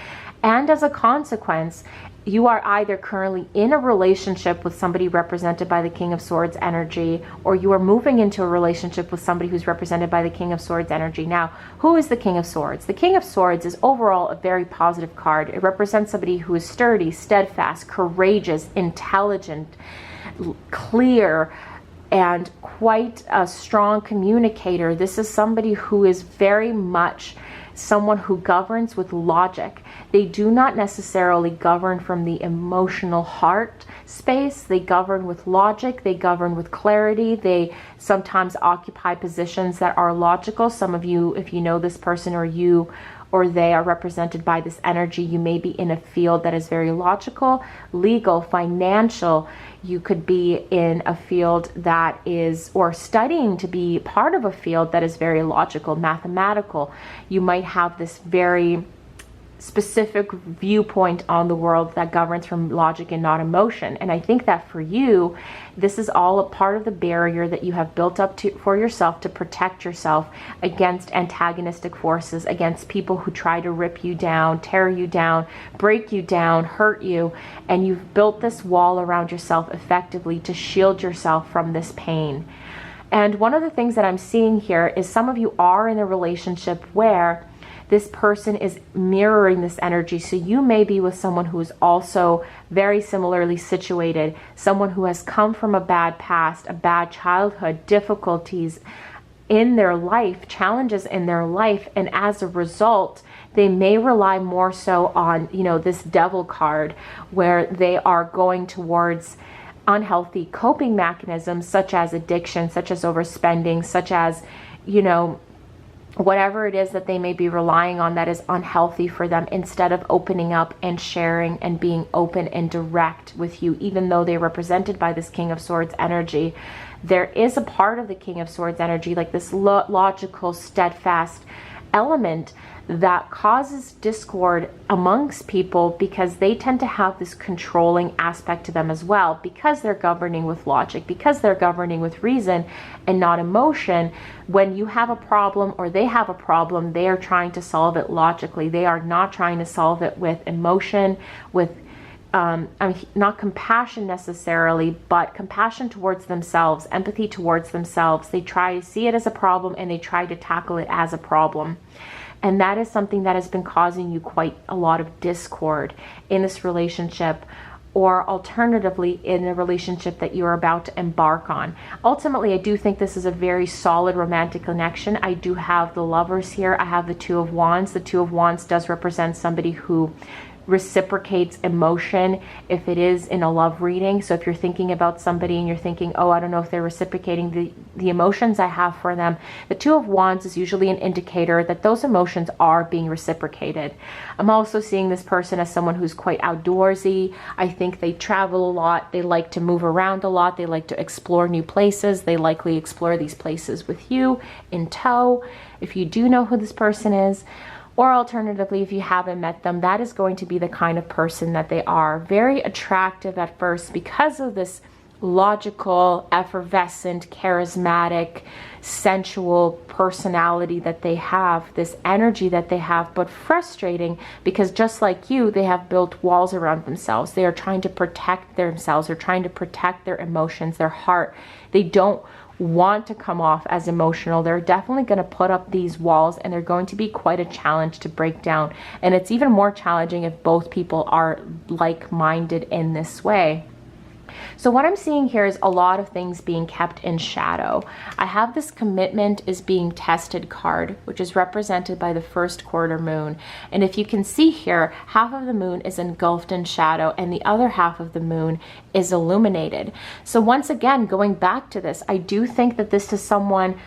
And as a consequence, you are either currently in a relationship with somebody represented by the King of Swords energy, or you are moving into a relationship with somebody who's represented by the King of Swords energy. Now, who is the King of Swords? The King of Swords is overall a very positive card. It represents somebody who is sturdy, steadfast, courageous, intelligent, clear, and quite a strong communicator. This is somebody who is very much someone who governs with logic. They do not necessarily govern from the emotional heart space. They govern with logic. They govern with clarity. They sometimes occupy positions that are logical. Some of you, if you know this person or you or they are represented by this energy, you may be in a field that is very logical, legal, financial. You could be in a field that is, or studying to be part of a field that is very logical, mathematical. You might have this very specific viewpoint on the world that governs from logic and not emotion. And I think that for you, this is all a part of the barrier that you have built up for yourself to protect yourself against antagonistic forces, against people who try to rip you down, tear you down, break you down, hurt you. And you've built this wall around yourself effectively to shield yourself from this pain. And one of the things that I'm seeing here is some of you are in a relationship where this person is mirroring this energy. So you may be with someone who is also very similarly situated, someone who has come from a bad past, a bad childhood, difficulties in their life, challenges in their life, and as a result, they may rely more so on, this devil card, where they are going towards unhealthy coping mechanisms such as addiction, such as overspending, such as, whatever it is that they may be relying on that is unhealthy for them, instead of opening up and sharing and being open and direct with you, even though they're represented by this King of Swords energy. There is a part of the King of Swords energy, like this logical, steadfast element that causes discord amongst people, because they tend to have this controlling aspect to them as well, because they're governing with logic, because they're governing with reason and not emotion. When you have a problem or they have a problem, they are trying to solve it logically. They are not trying to solve it with emotion, with not compassion necessarily, but compassion towards themselves, empathy towards themselves. They try to see it as a problem and they try to tackle it as a problem. And that is something that has been causing you quite a lot of discord in this relationship, or alternatively in a relationship that you're about to embark on. Ultimately, I do think this is a very solid romantic connection. I do have the Lovers here. I have the Two of Wands. The Two of Wands does represent somebody who reciprocates emotion if it is in a love reading. So if you're thinking about somebody and you're thinking, oh, I don't know if they're reciprocating the emotions I have for them, the Two of Wands is usually an indicator that those emotions are being reciprocated. I'm also seeing this person as someone who's quite outdoorsy. I think they travel a lot. They like to move around a lot. They like to explore new places. They likely explore these places with you in tow. If you do know who this person is, or alternatively, if you haven't met them, that is going to be the kind of person that they are. Very attractive at first because of this logical, effervescent, charismatic, sensual personality that they have, this energy that they have, but frustrating because just like you, they have built walls around themselves. They are trying to protect themselves. They're trying to protect their emotions, their heart. They don't want to come off as emotional. They're definitely going to put up these walls, and they're going to be quite a challenge to break down. And it's even more challenging if both people are like-minded in this way. So what I'm seeing here is a lot of things being kept in shadow. I have this commitment is being tested card, which is represented by the first quarter moon. And if you can see here, half of the moon is engulfed in shadow and the other half of the moon is illuminated. So once again, going back to this, I do think that this is someone,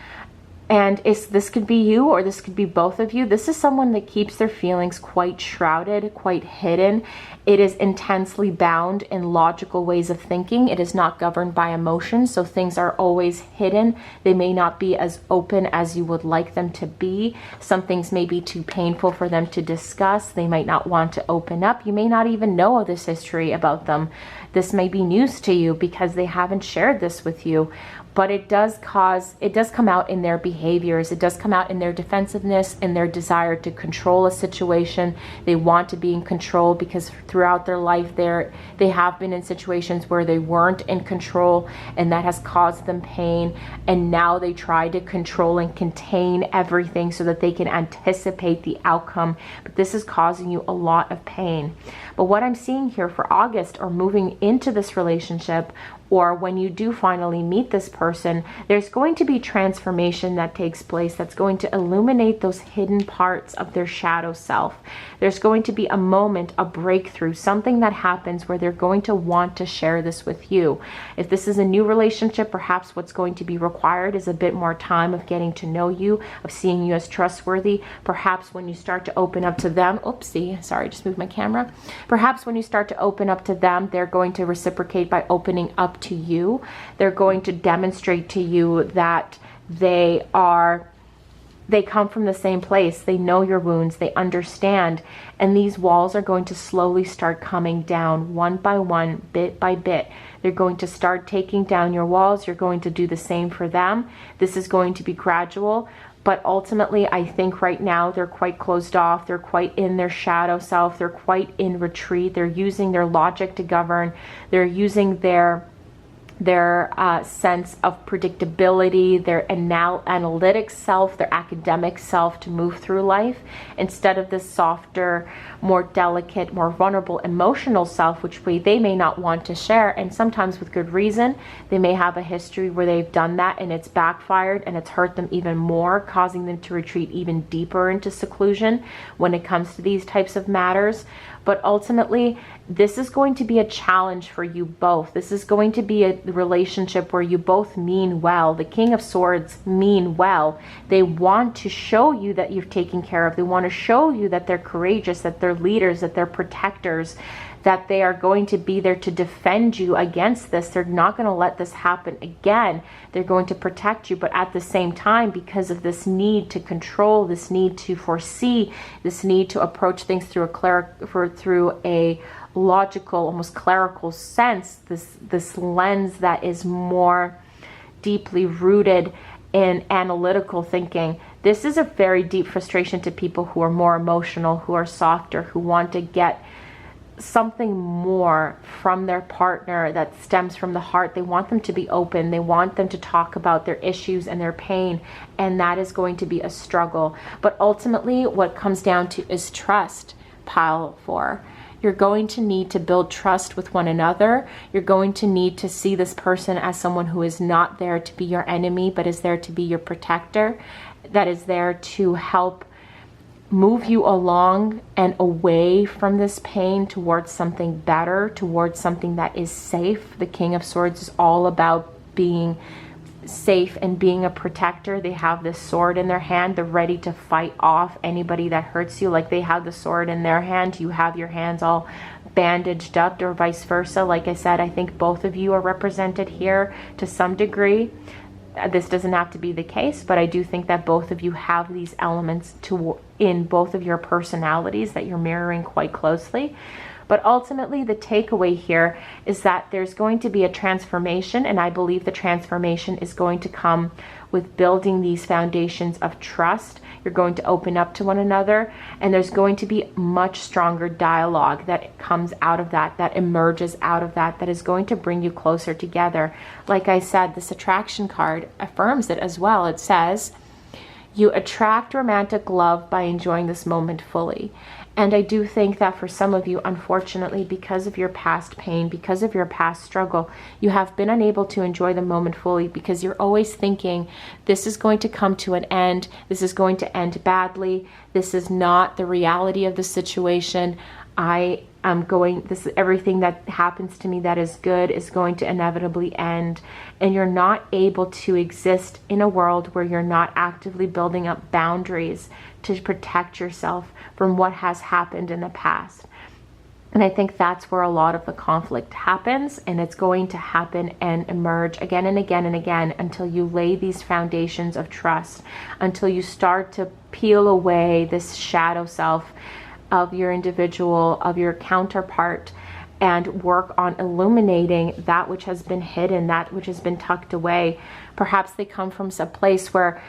and this could be you or this could be both of you. This is someone that keeps their feelings quite shrouded, quite hidden. It is intensely bound in logical ways of thinking. It is not governed by emotions, so things are always hidden. They may not be as open as you would like them to be. Some things may be too painful for them to discuss. They might not want to open up. You may not even know of this history about them. This may be news to you because they haven't shared this with you. But it does come out in their behaviors. It does come out in their defensiveness, in their desire to control a situation. They want to be in control because throughout their life they have been in situations where they weren't in control, and that has caused them pain. And now they try to control and contain everything so that they can anticipate the outcome. But this is causing you a lot of pain. But what I'm seeing here for August, or moving into this relationship, or when you do finally meet this person, there's going to be transformation that takes place that's going to illuminate those hidden parts of their shadow self. There's going to be a moment, a breakthrough, something that happens where they're going to want to share this with you. If this is a new relationship, perhaps what's going to be required is a bit more time of getting to know you, of seeing you as trustworthy. Perhaps when you start to open up to them, oopsie, sorry, just moved my camera. Perhaps when you start to open up to them, they're going to reciprocate by opening up to you. They're going to demonstrate to you that they come from the same place. They know your wounds, they understand, and these walls are going to slowly start coming down one by one, bit by bit. They're going to start taking down your walls. You're going to do the same for them. This is going to be gradual. But ultimately, I think right now they're quite closed off. They're quite in their shadow self. They're quite in retreat. They're using their logic to govern. They're using their sense of predictability, their analytic self, their academic self to move through life, instead of this softer, more delicate, more vulnerable emotional self, which they may not want to share. And sometimes with good reason. They may have a history where they've done that and it's backfired and it's hurt them even more, causing them to retreat even deeper into seclusion when it comes to these types of matters. But ultimately, this is going to be a challenge for you both. This is going to be a relationship where you both mean well. The King of Swords mean well. They want to show you that you've taken care of. They want to show you that they're courageous, that they're leaders, that they're protectors, that they are going to be there to defend you against this. They're not going to let this happen again. They're going to protect you, but at the same time, because of this need to control, this need to foresee, this need to approach things through a logical, almost clerical sense, this lens that is more deeply rooted in analytical thinking. This is a very deep frustration to people who are more emotional, who are softer, who want to get something more from their partner that stems from the heart. They want them to be open. They want them to talk about their issues and their pain, and that is going to be a struggle. But ultimately, what comes down to is trust, pile 4. You're going to need to build trust with one another. You're going to need to see this person as someone who is not there to be your enemy, but is there to be your protector, that is there to help move you along and away from this pain towards something better, towards something that is safe. The King of Swords is all about being safe and being a protector. They have this sword in their hand. They're ready to fight off anybody that hurts you. Like they have the sword in their hand, you have your hands all bandaged up, or vice versa. Like I said, I think both of you are represented here to some degree. This doesn't have to be the case, but I do think that both of you have these elements in both of your personalities that you're mirroring quite closely. But ultimately, the takeaway here is that there's going to be a transformation, and I believe the transformation is going to come with building these foundations of trust. You're going to open up to one another, and there's going to be much stronger dialogue that comes out of that, that emerges out of that, that is going to bring you closer together. Like I said, this attraction card affirms it as well. It says, you attract romantic love by enjoying this moment fully. And I do think that for some of you, unfortunately, because of your past pain, because of your past struggle, you have been unable to enjoy the moment fully because you're always thinking, this is going to come to an end. This is going to end badly. This is not the reality of the situation. This is everything that happens to me that is good is going to inevitably end. And you're not able to exist in a world where you're not actively building up boundaries to protect yourself from what has happened in the past. And I think that's where a lot of the conflict happens, and it's going to happen and emerge again and again and again until you lay these foundations of trust, until you start to peel away this shadow self of your individual, of your counterpart, and work on illuminating that which has been hidden, that which has been tucked away. Perhaps they come from some place where,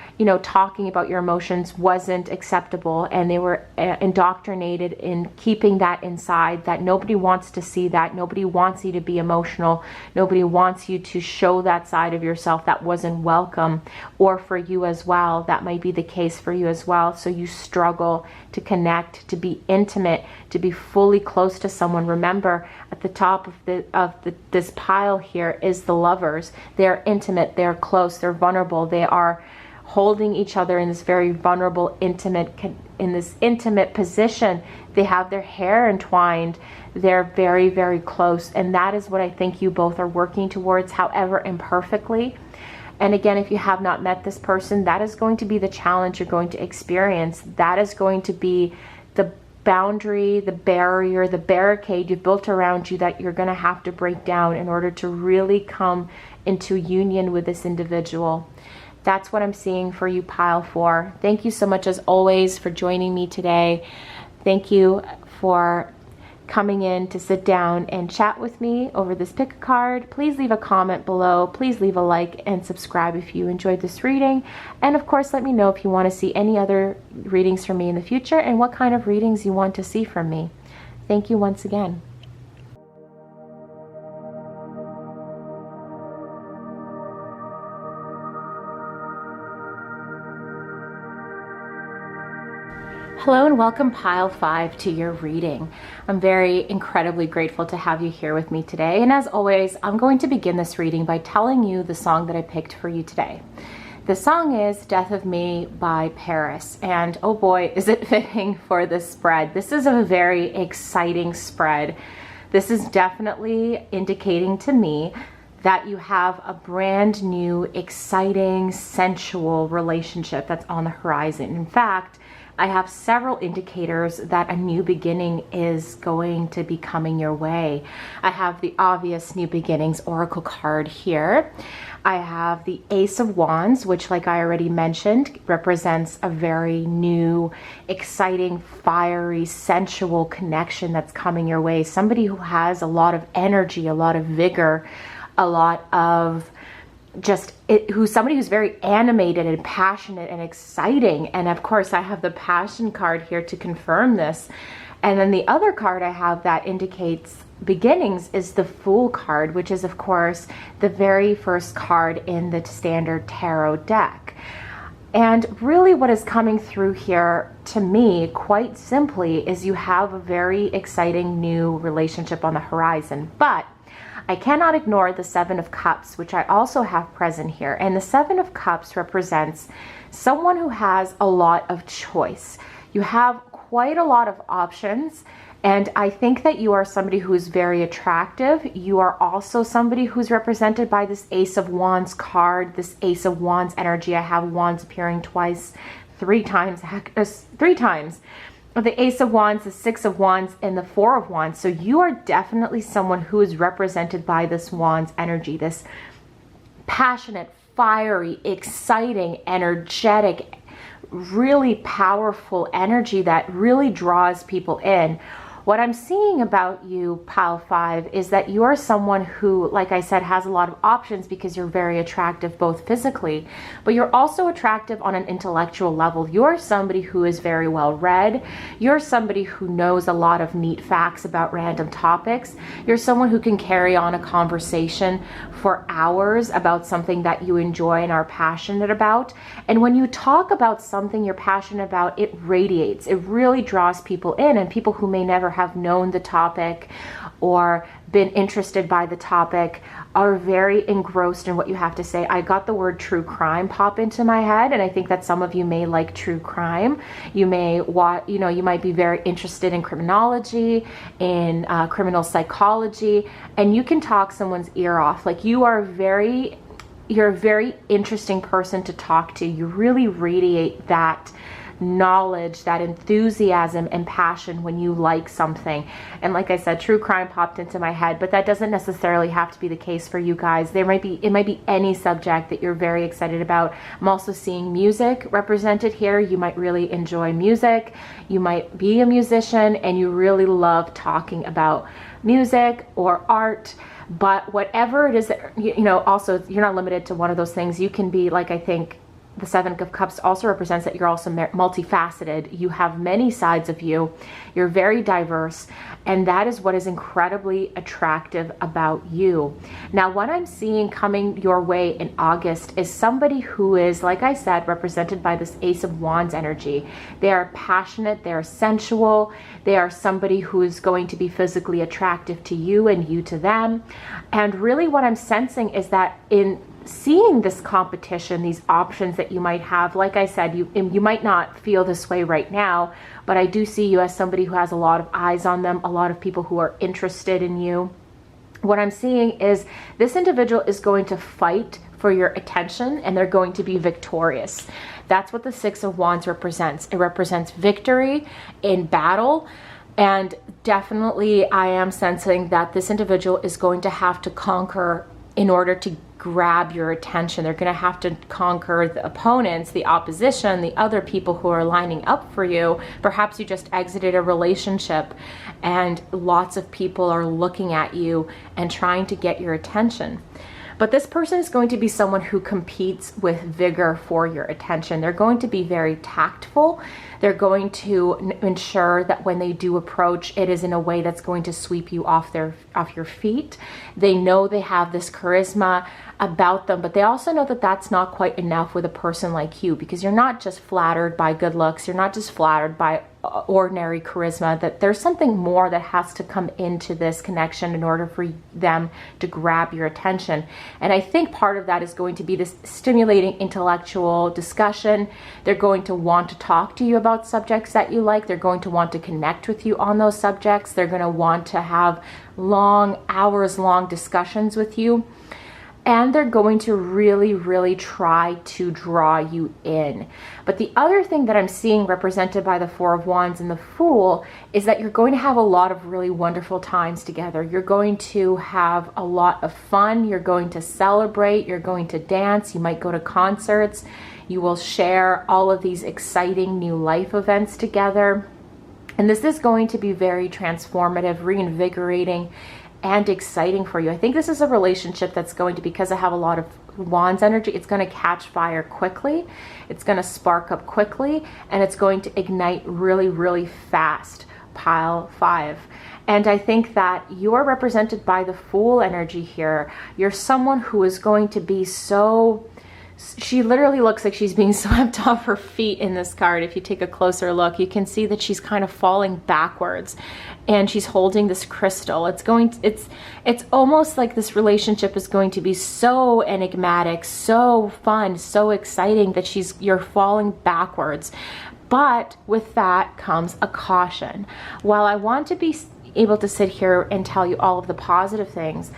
talking about your emotions wasn't acceptable, and they were indoctrinated in keeping that inside, that nobody wants to see that. Nobody wants you to be emotional. Nobody wants you to show that side of yourself that wasn't welcome, or for you as well. That might be the case for you as well. So you struggle to connect, to be intimate, to be fully close to someone. Remember, at the top of this pile here is the lovers. They're intimate, they're close, they're vulnerable. They are holding each other in this very vulnerable, intimate position. They have their hair entwined. They're very, very close. And that is what I think you both are working towards, however imperfectly. And again, if you have not met this person, that is going to be the challenge you're going to experience. That is going to be the boundary, the barrier, the barricade you've built around you that you're going to have to break down in order to really come into union with this individual. That's what I'm seeing for you, Pile 4. Thank you so much, as always, for joining me today. Thank you for coming in to sit down and chat with me over this pick a card. Please leave a comment below. Please leave a like and subscribe if you enjoyed this reading. And of course, let me know if you want to see any other readings from me in the future and what kind of readings you want to see from me. Thank you once again. Hello and welcome, Pile 5, to your reading. I'm very incredibly grateful to have you here with me today. And as always, I'm going to begin this reading by telling you the song that I picked for you today. The song is Death of Me by PVRIS. And oh boy, is it fitting for this spread. This is a very exciting spread. This is definitely indicating to me that you have a brand new, exciting, sensual relationship that's on the horizon. In fact, I have several indicators that a new beginning is going to be coming your way. I have the obvious New Beginnings Oracle card here. I have the Ace of Wands, which, like I already mentioned, represents a very new, exciting, fiery, sensual connection that's coming your way. Somebody who has a lot of energy, a lot of vigor, a lot of somebody who's very animated and passionate and exciting. And of course, I have the Passion card here to confirm this. And then the other card I have that indicates beginnings is the Fool card, which is of course the very first card in the standard tarot deck. And really what is coming through here to me, quite simply, is you have a very exciting new relationship on the horizon. But I cannot ignore the Seven of Cups, which I also have present here. And the Seven of Cups represents someone who has a lot of choice. You have quite a lot of options. And I think that you are somebody who is very attractive. You are also somebody who's represented by this Ace of Wands card, this Ace of Wands energy. I have Wands appearing three times. The Ace of Wands, the Six of Wands, and the Four of Wands. So you are definitely someone who is represented by this Wands energy, this passionate, fiery, exciting, energetic, really powerful energy that really draws people in. What I'm seeing about you, pile 5, is that you are someone who, like I said, has a lot of options because you're very attractive both physically, but you're also attractive on an intellectual level. You're somebody who is very well read. You're somebody who knows a lot of neat facts about random topics. You're someone who can carry on a conversation for hours about something that you enjoy and are passionate about. And when you talk about something you're passionate about, it radiates. It really draws people in, and people who may never have known the topic or been interested by the topic are very engrossed in what you have to say. I got the word true crime pop into my head, and I think that some of you may like true crime. You may you might be very interested in criminology, in criminal psychology, and you can talk someone's ear off. Like, you're a very interesting person to talk to. You really radiate that knowledge, that enthusiasm and passion when you like something. And like I said, true crime popped into my head, but that doesn't necessarily have to be the case for you guys. It might be any subject that you're very excited about. I'm also seeing music represented here. You might really enjoy music. You might be a musician and you really love talking about music or art. But whatever it is that, also you're not limited to one of those things. You can be, like, I think the 7 of Cups also represents that you're also multifaceted. You have many sides of you. You're very diverse, and that is what is incredibly attractive about you. Now, what I'm seeing coming your way in August is somebody who is, like I said, represented by this Ace of Wands energy. They are passionate, they are sensual, they are somebody who is going to be physically attractive to you and you to them. And really what I'm sensing is that in seeing this competition, these options that you might have, like I said, you might not feel this way right now, but I do see you as somebody who has a lot of eyes on them, a lot of people who are interested in you. What I'm seeing is this individual is going to fight for your attention, and they're going to be victorious. That's what the 6 of Wands represents. It represents victory in battle. And definitely I am sensing that this individual is going to have to conquer in order to grab your attention. They're going to have to conquer the opponents, the opposition, the other people who are lining up for you. Perhaps you just exited a relationship and lots of people are looking at you and trying to get your attention. But this person is going to be someone who competes with vigor for your attention. They're going to be very tactful. They're going to ensure that when they do approach, it is in a way that's going to sweep you off your feet. They know they have this charisma about them, but they also know that that's not quite enough with a person like you, because you're not just flattered by good looks. You're not just flattered by ordinary charisma, that there's something more that has to come into this connection in order for them to grab your attention. And I think part of that is going to be this stimulating intellectual discussion. They're going to want to talk to you about subjects that you like. They're going to want to connect with you on those subjects. They're going to want to have long, hours-long discussions with you. And they're going to really, really try to draw you in. But the other thing that I'm seeing represented by the 4 of Wands and the Fool is that you're going to have a lot of really wonderful times together. You're going to have a lot of fun. You're going to celebrate. You're going to dance. You might go to concerts. You will share all of these exciting new life events together. And this is going to be very transformative, reinvigorating, and exciting for you. I think this is a relationship that's going to, because I have a lot of Wands energy, it's going to catch fire quickly, it's going to spark up quickly, and it's going to ignite really, really fast. Pile 5. And I think that you are represented by the Fool energy here. You're someone who is going to be so... She literally looks like she's being swept off her feet in this card. If you take a closer look, you can see that she's kind of falling backwards, and she's holding this crystal. It's almost like this relationship is going to be so enigmatic, so fun, so exciting that you're falling backwards. But with that comes a caution. While I want to be able to sit here and tell you all of the positive things,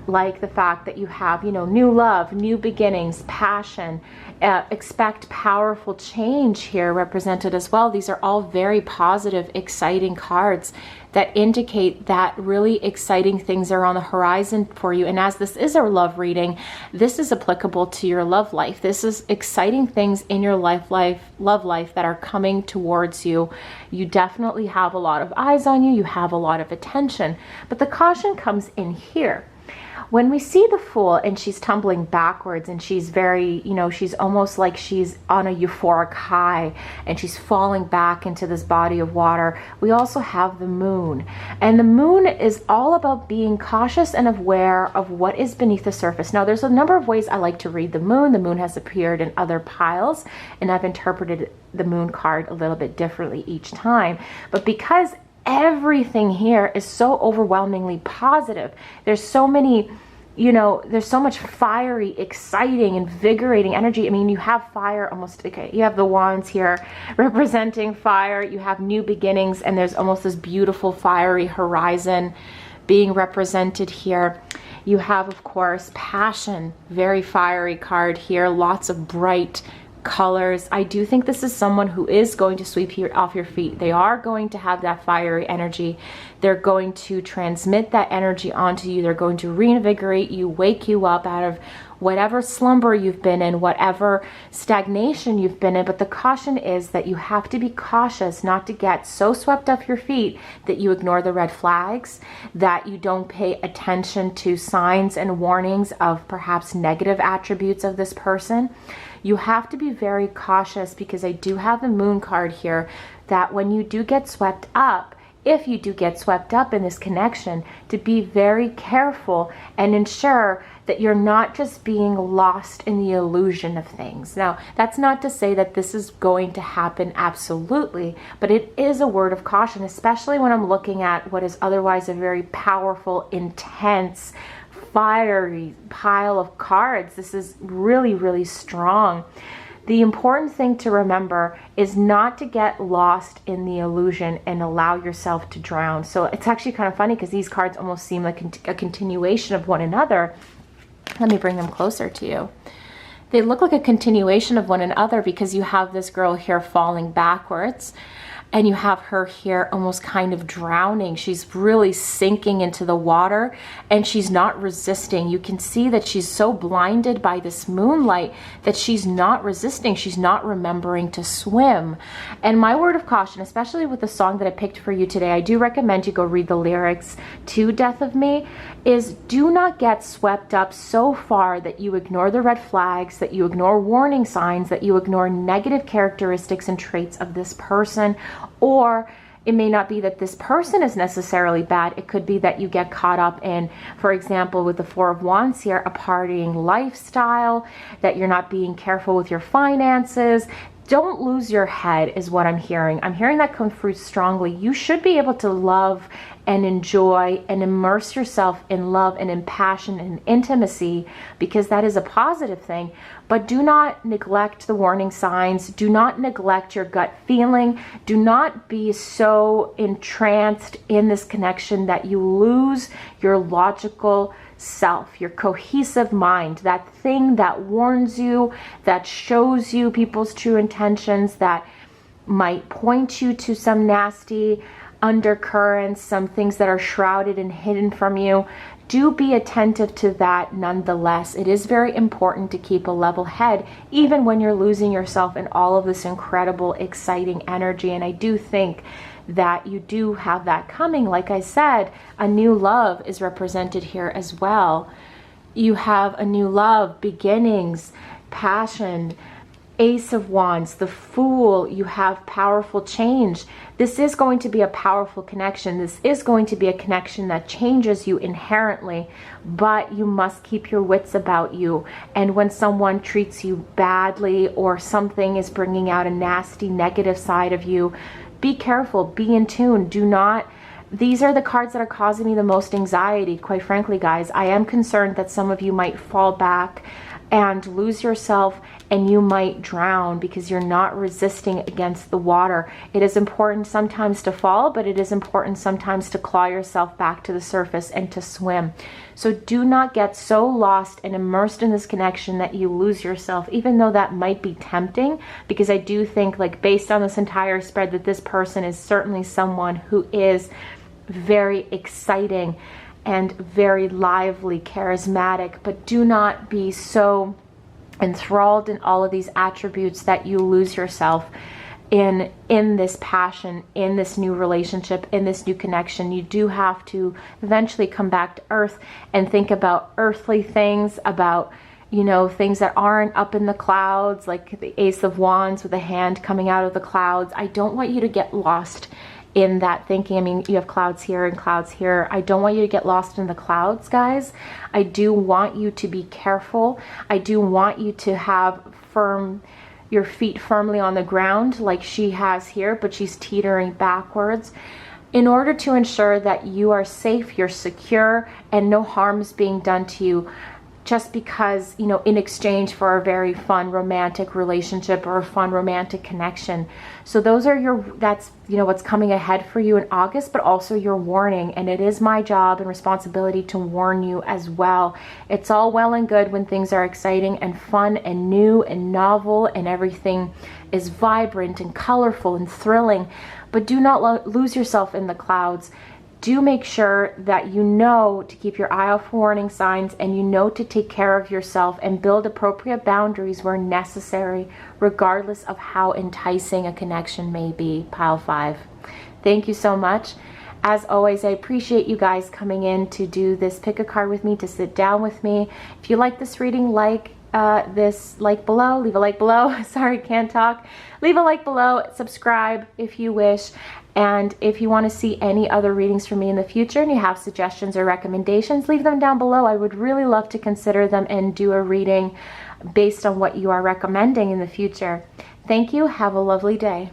like the fact that you have, you know, new love, new beginnings, passion, expect powerful change here represented as well. These are all very positive, exciting cards that indicate that really exciting things are on the horizon for you. And as this is a love reading, this is applicable to your love life. This is exciting things in your love life that are coming towards you. You definitely have a lot of eyes on you. You have a lot of attention. But the caution comes in here. When we see the Fool and she's tumbling backwards and she's very, you know, she's almost like she's on a euphoric high and she's falling back into this body of water, we also have the Moon. And the Moon is all about being cautious and aware of what is beneath the surface. Now, there's a number of ways I like to read the Moon. The Moon has appeared in other piles, and I've interpreted the Moon card a little bit differently each time. But because everything here is so overwhelmingly positive, there's so many, you know, there's so much fiery, exciting, invigorating energy. I mean, you have fire almost, okay, you have the wands here representing fire, you have new beginnings, and there's almost this beautiful fiery horizon being represented here. You have, of course, passion, very fiery card here, lots of bright colors. I do think this is someone who is going to sweep you off your feet. They are going to have that fiery energy. They're going to transmit that energy onto you. They're going to reinvigorate you, wake you up out of whatever slumber you've been in, whatever stagnation you've been in. But the caution is that you have to be cautious not to get so swept off your feet that you ignore the red flags, that you don't pay attention to signs and warnings of perhaps negative attributes of this person. You have to be very cautious, because I do have the Moon card here, that when you do get swept up, if you do get swept up in this connection, to be very careful and ensure that you're not just being lost in the illusion of things. Now, that's not to say that this is going to happen absolutely, but it is a word of caution, especially when I'm looking at what is otherwise a very powerful, intense, fiery pile of cards. This is really, really strong. The important thing to remember is not to get lost in the illusion and allow yourself to drown. So it's actually kind of funny because these cards almost seem like a continuation of one another. Let me bring them closer to you. They look like a continuation of one another because you have this girl here falling backwards, and you have her here almost kind of drowning. She's really sinking into the water, and she's not resisting. You can see that she's so blinded by this moonlight that she's not resisting. She's not remembering to swim. And my word of caution, especially with the song that I picked for you today, I do recommend you go read the lyrics to Death of Me, is do not get swept up so far that you ignore the red flags, that you ignore warning signs, that you ignore negative characteristics and traits of this person. Or it may not be that this person is necessarily bad. It could be that you get caught up in, for example, with the Four of Wands here, a partying lifestyle, that you're not being careful with your finances. Don't lose your head is what I'm hearing. I'm hearing that come through strongly. You should be able to love and enjoy and immerse yourself in love and in passion and intimacy, because that is a positive thing. But do not neglect the warning signs. Do not neglect your gut feeling. Do not be so entranced in this connection that you lose your logical self, your cohesive mind, that thing that warns you, that shows you people's true intentions, that might point you to some nasty undercurrents, some things that are shrouded and hidden from you. Do be attentive to that nonetheless. It is very important to keep a level head, even when you're losing yourself in all of this incredible, exciting energy. And I do think that you do have that coming. Like I said, a new love is represented here as well. You have a new love, beginnings, passion, Ace of Wands, the Fool. You have powerful change. This is going to be a powerful connection. This is going to be a connection that changes you inherently, but you must keep your wits about you. And when someone treats you badly, or something is bringing out a nasty negative side of you, be careful, be in tune. Do not, these are the cards that are causing me the most anxiety, quite frankly, guys. I am concerned that some of you might fall back and lose yourself, and you might drown because you're not resisting against the water. It is important sometimes to fall, but it is important sometimes to claw yourself back to the surface and to swim. So do not get so lost and immersed in this connection that you lose yourself, even though that might be tempting, because I do think, like, based on this entire spread, that this person is certainly someone who is very exciting and very lively, charismatic, but do not be so enthralled in all of these attributes that you lose yourself in this passion, in this new relationship, in this new connection. You do have to eventually come back to earth and think about earthly things, about, you know, things that aren't up in the clouds, like the Ace of Wands with a hand coming out of the clouds. I don't want you to get lost in that thinking. I mean, you have clouds here and clouds here. I don't want you to get lost in the clouds, guys. I do want you to be careful. I do want you to have your feet firmly on the ground like she has here, but she's teetering backwards, in order to ensure that you are safe, you're secure, and no harm is being done to you, just because, you know, in exchange for a very fun romantic relationship or a fun romantic connection. So those are that's, you know, what's coming ahead for you in August, but also your warning. And it is my job and responsibility to warn you as well. It's all well and good when things are exciting and fun and new and novel and everything is vibrant and colorful and thrilling, but do not lose yourself in the clouds. Do make sure that you know to keep your eye out for warning signs, and you know to take care of yourself and build appropriate boundaries where necessary, regardless of how enticing a connection may be. Pile 5. Thank you so much. As always, I appreciate you guys coming in to do this pick a card with me, to sit down with me. If you like this reading, leave a like below. Sorry, can't talk. Leave a like below, subscribe if you wish. And if you want to see any other readings from me in the future and you have suggestions or recommendations, leave them down below. I would really love to consider them and do a reading based on what you are recommending in the future. Thank you. Have a lovely day.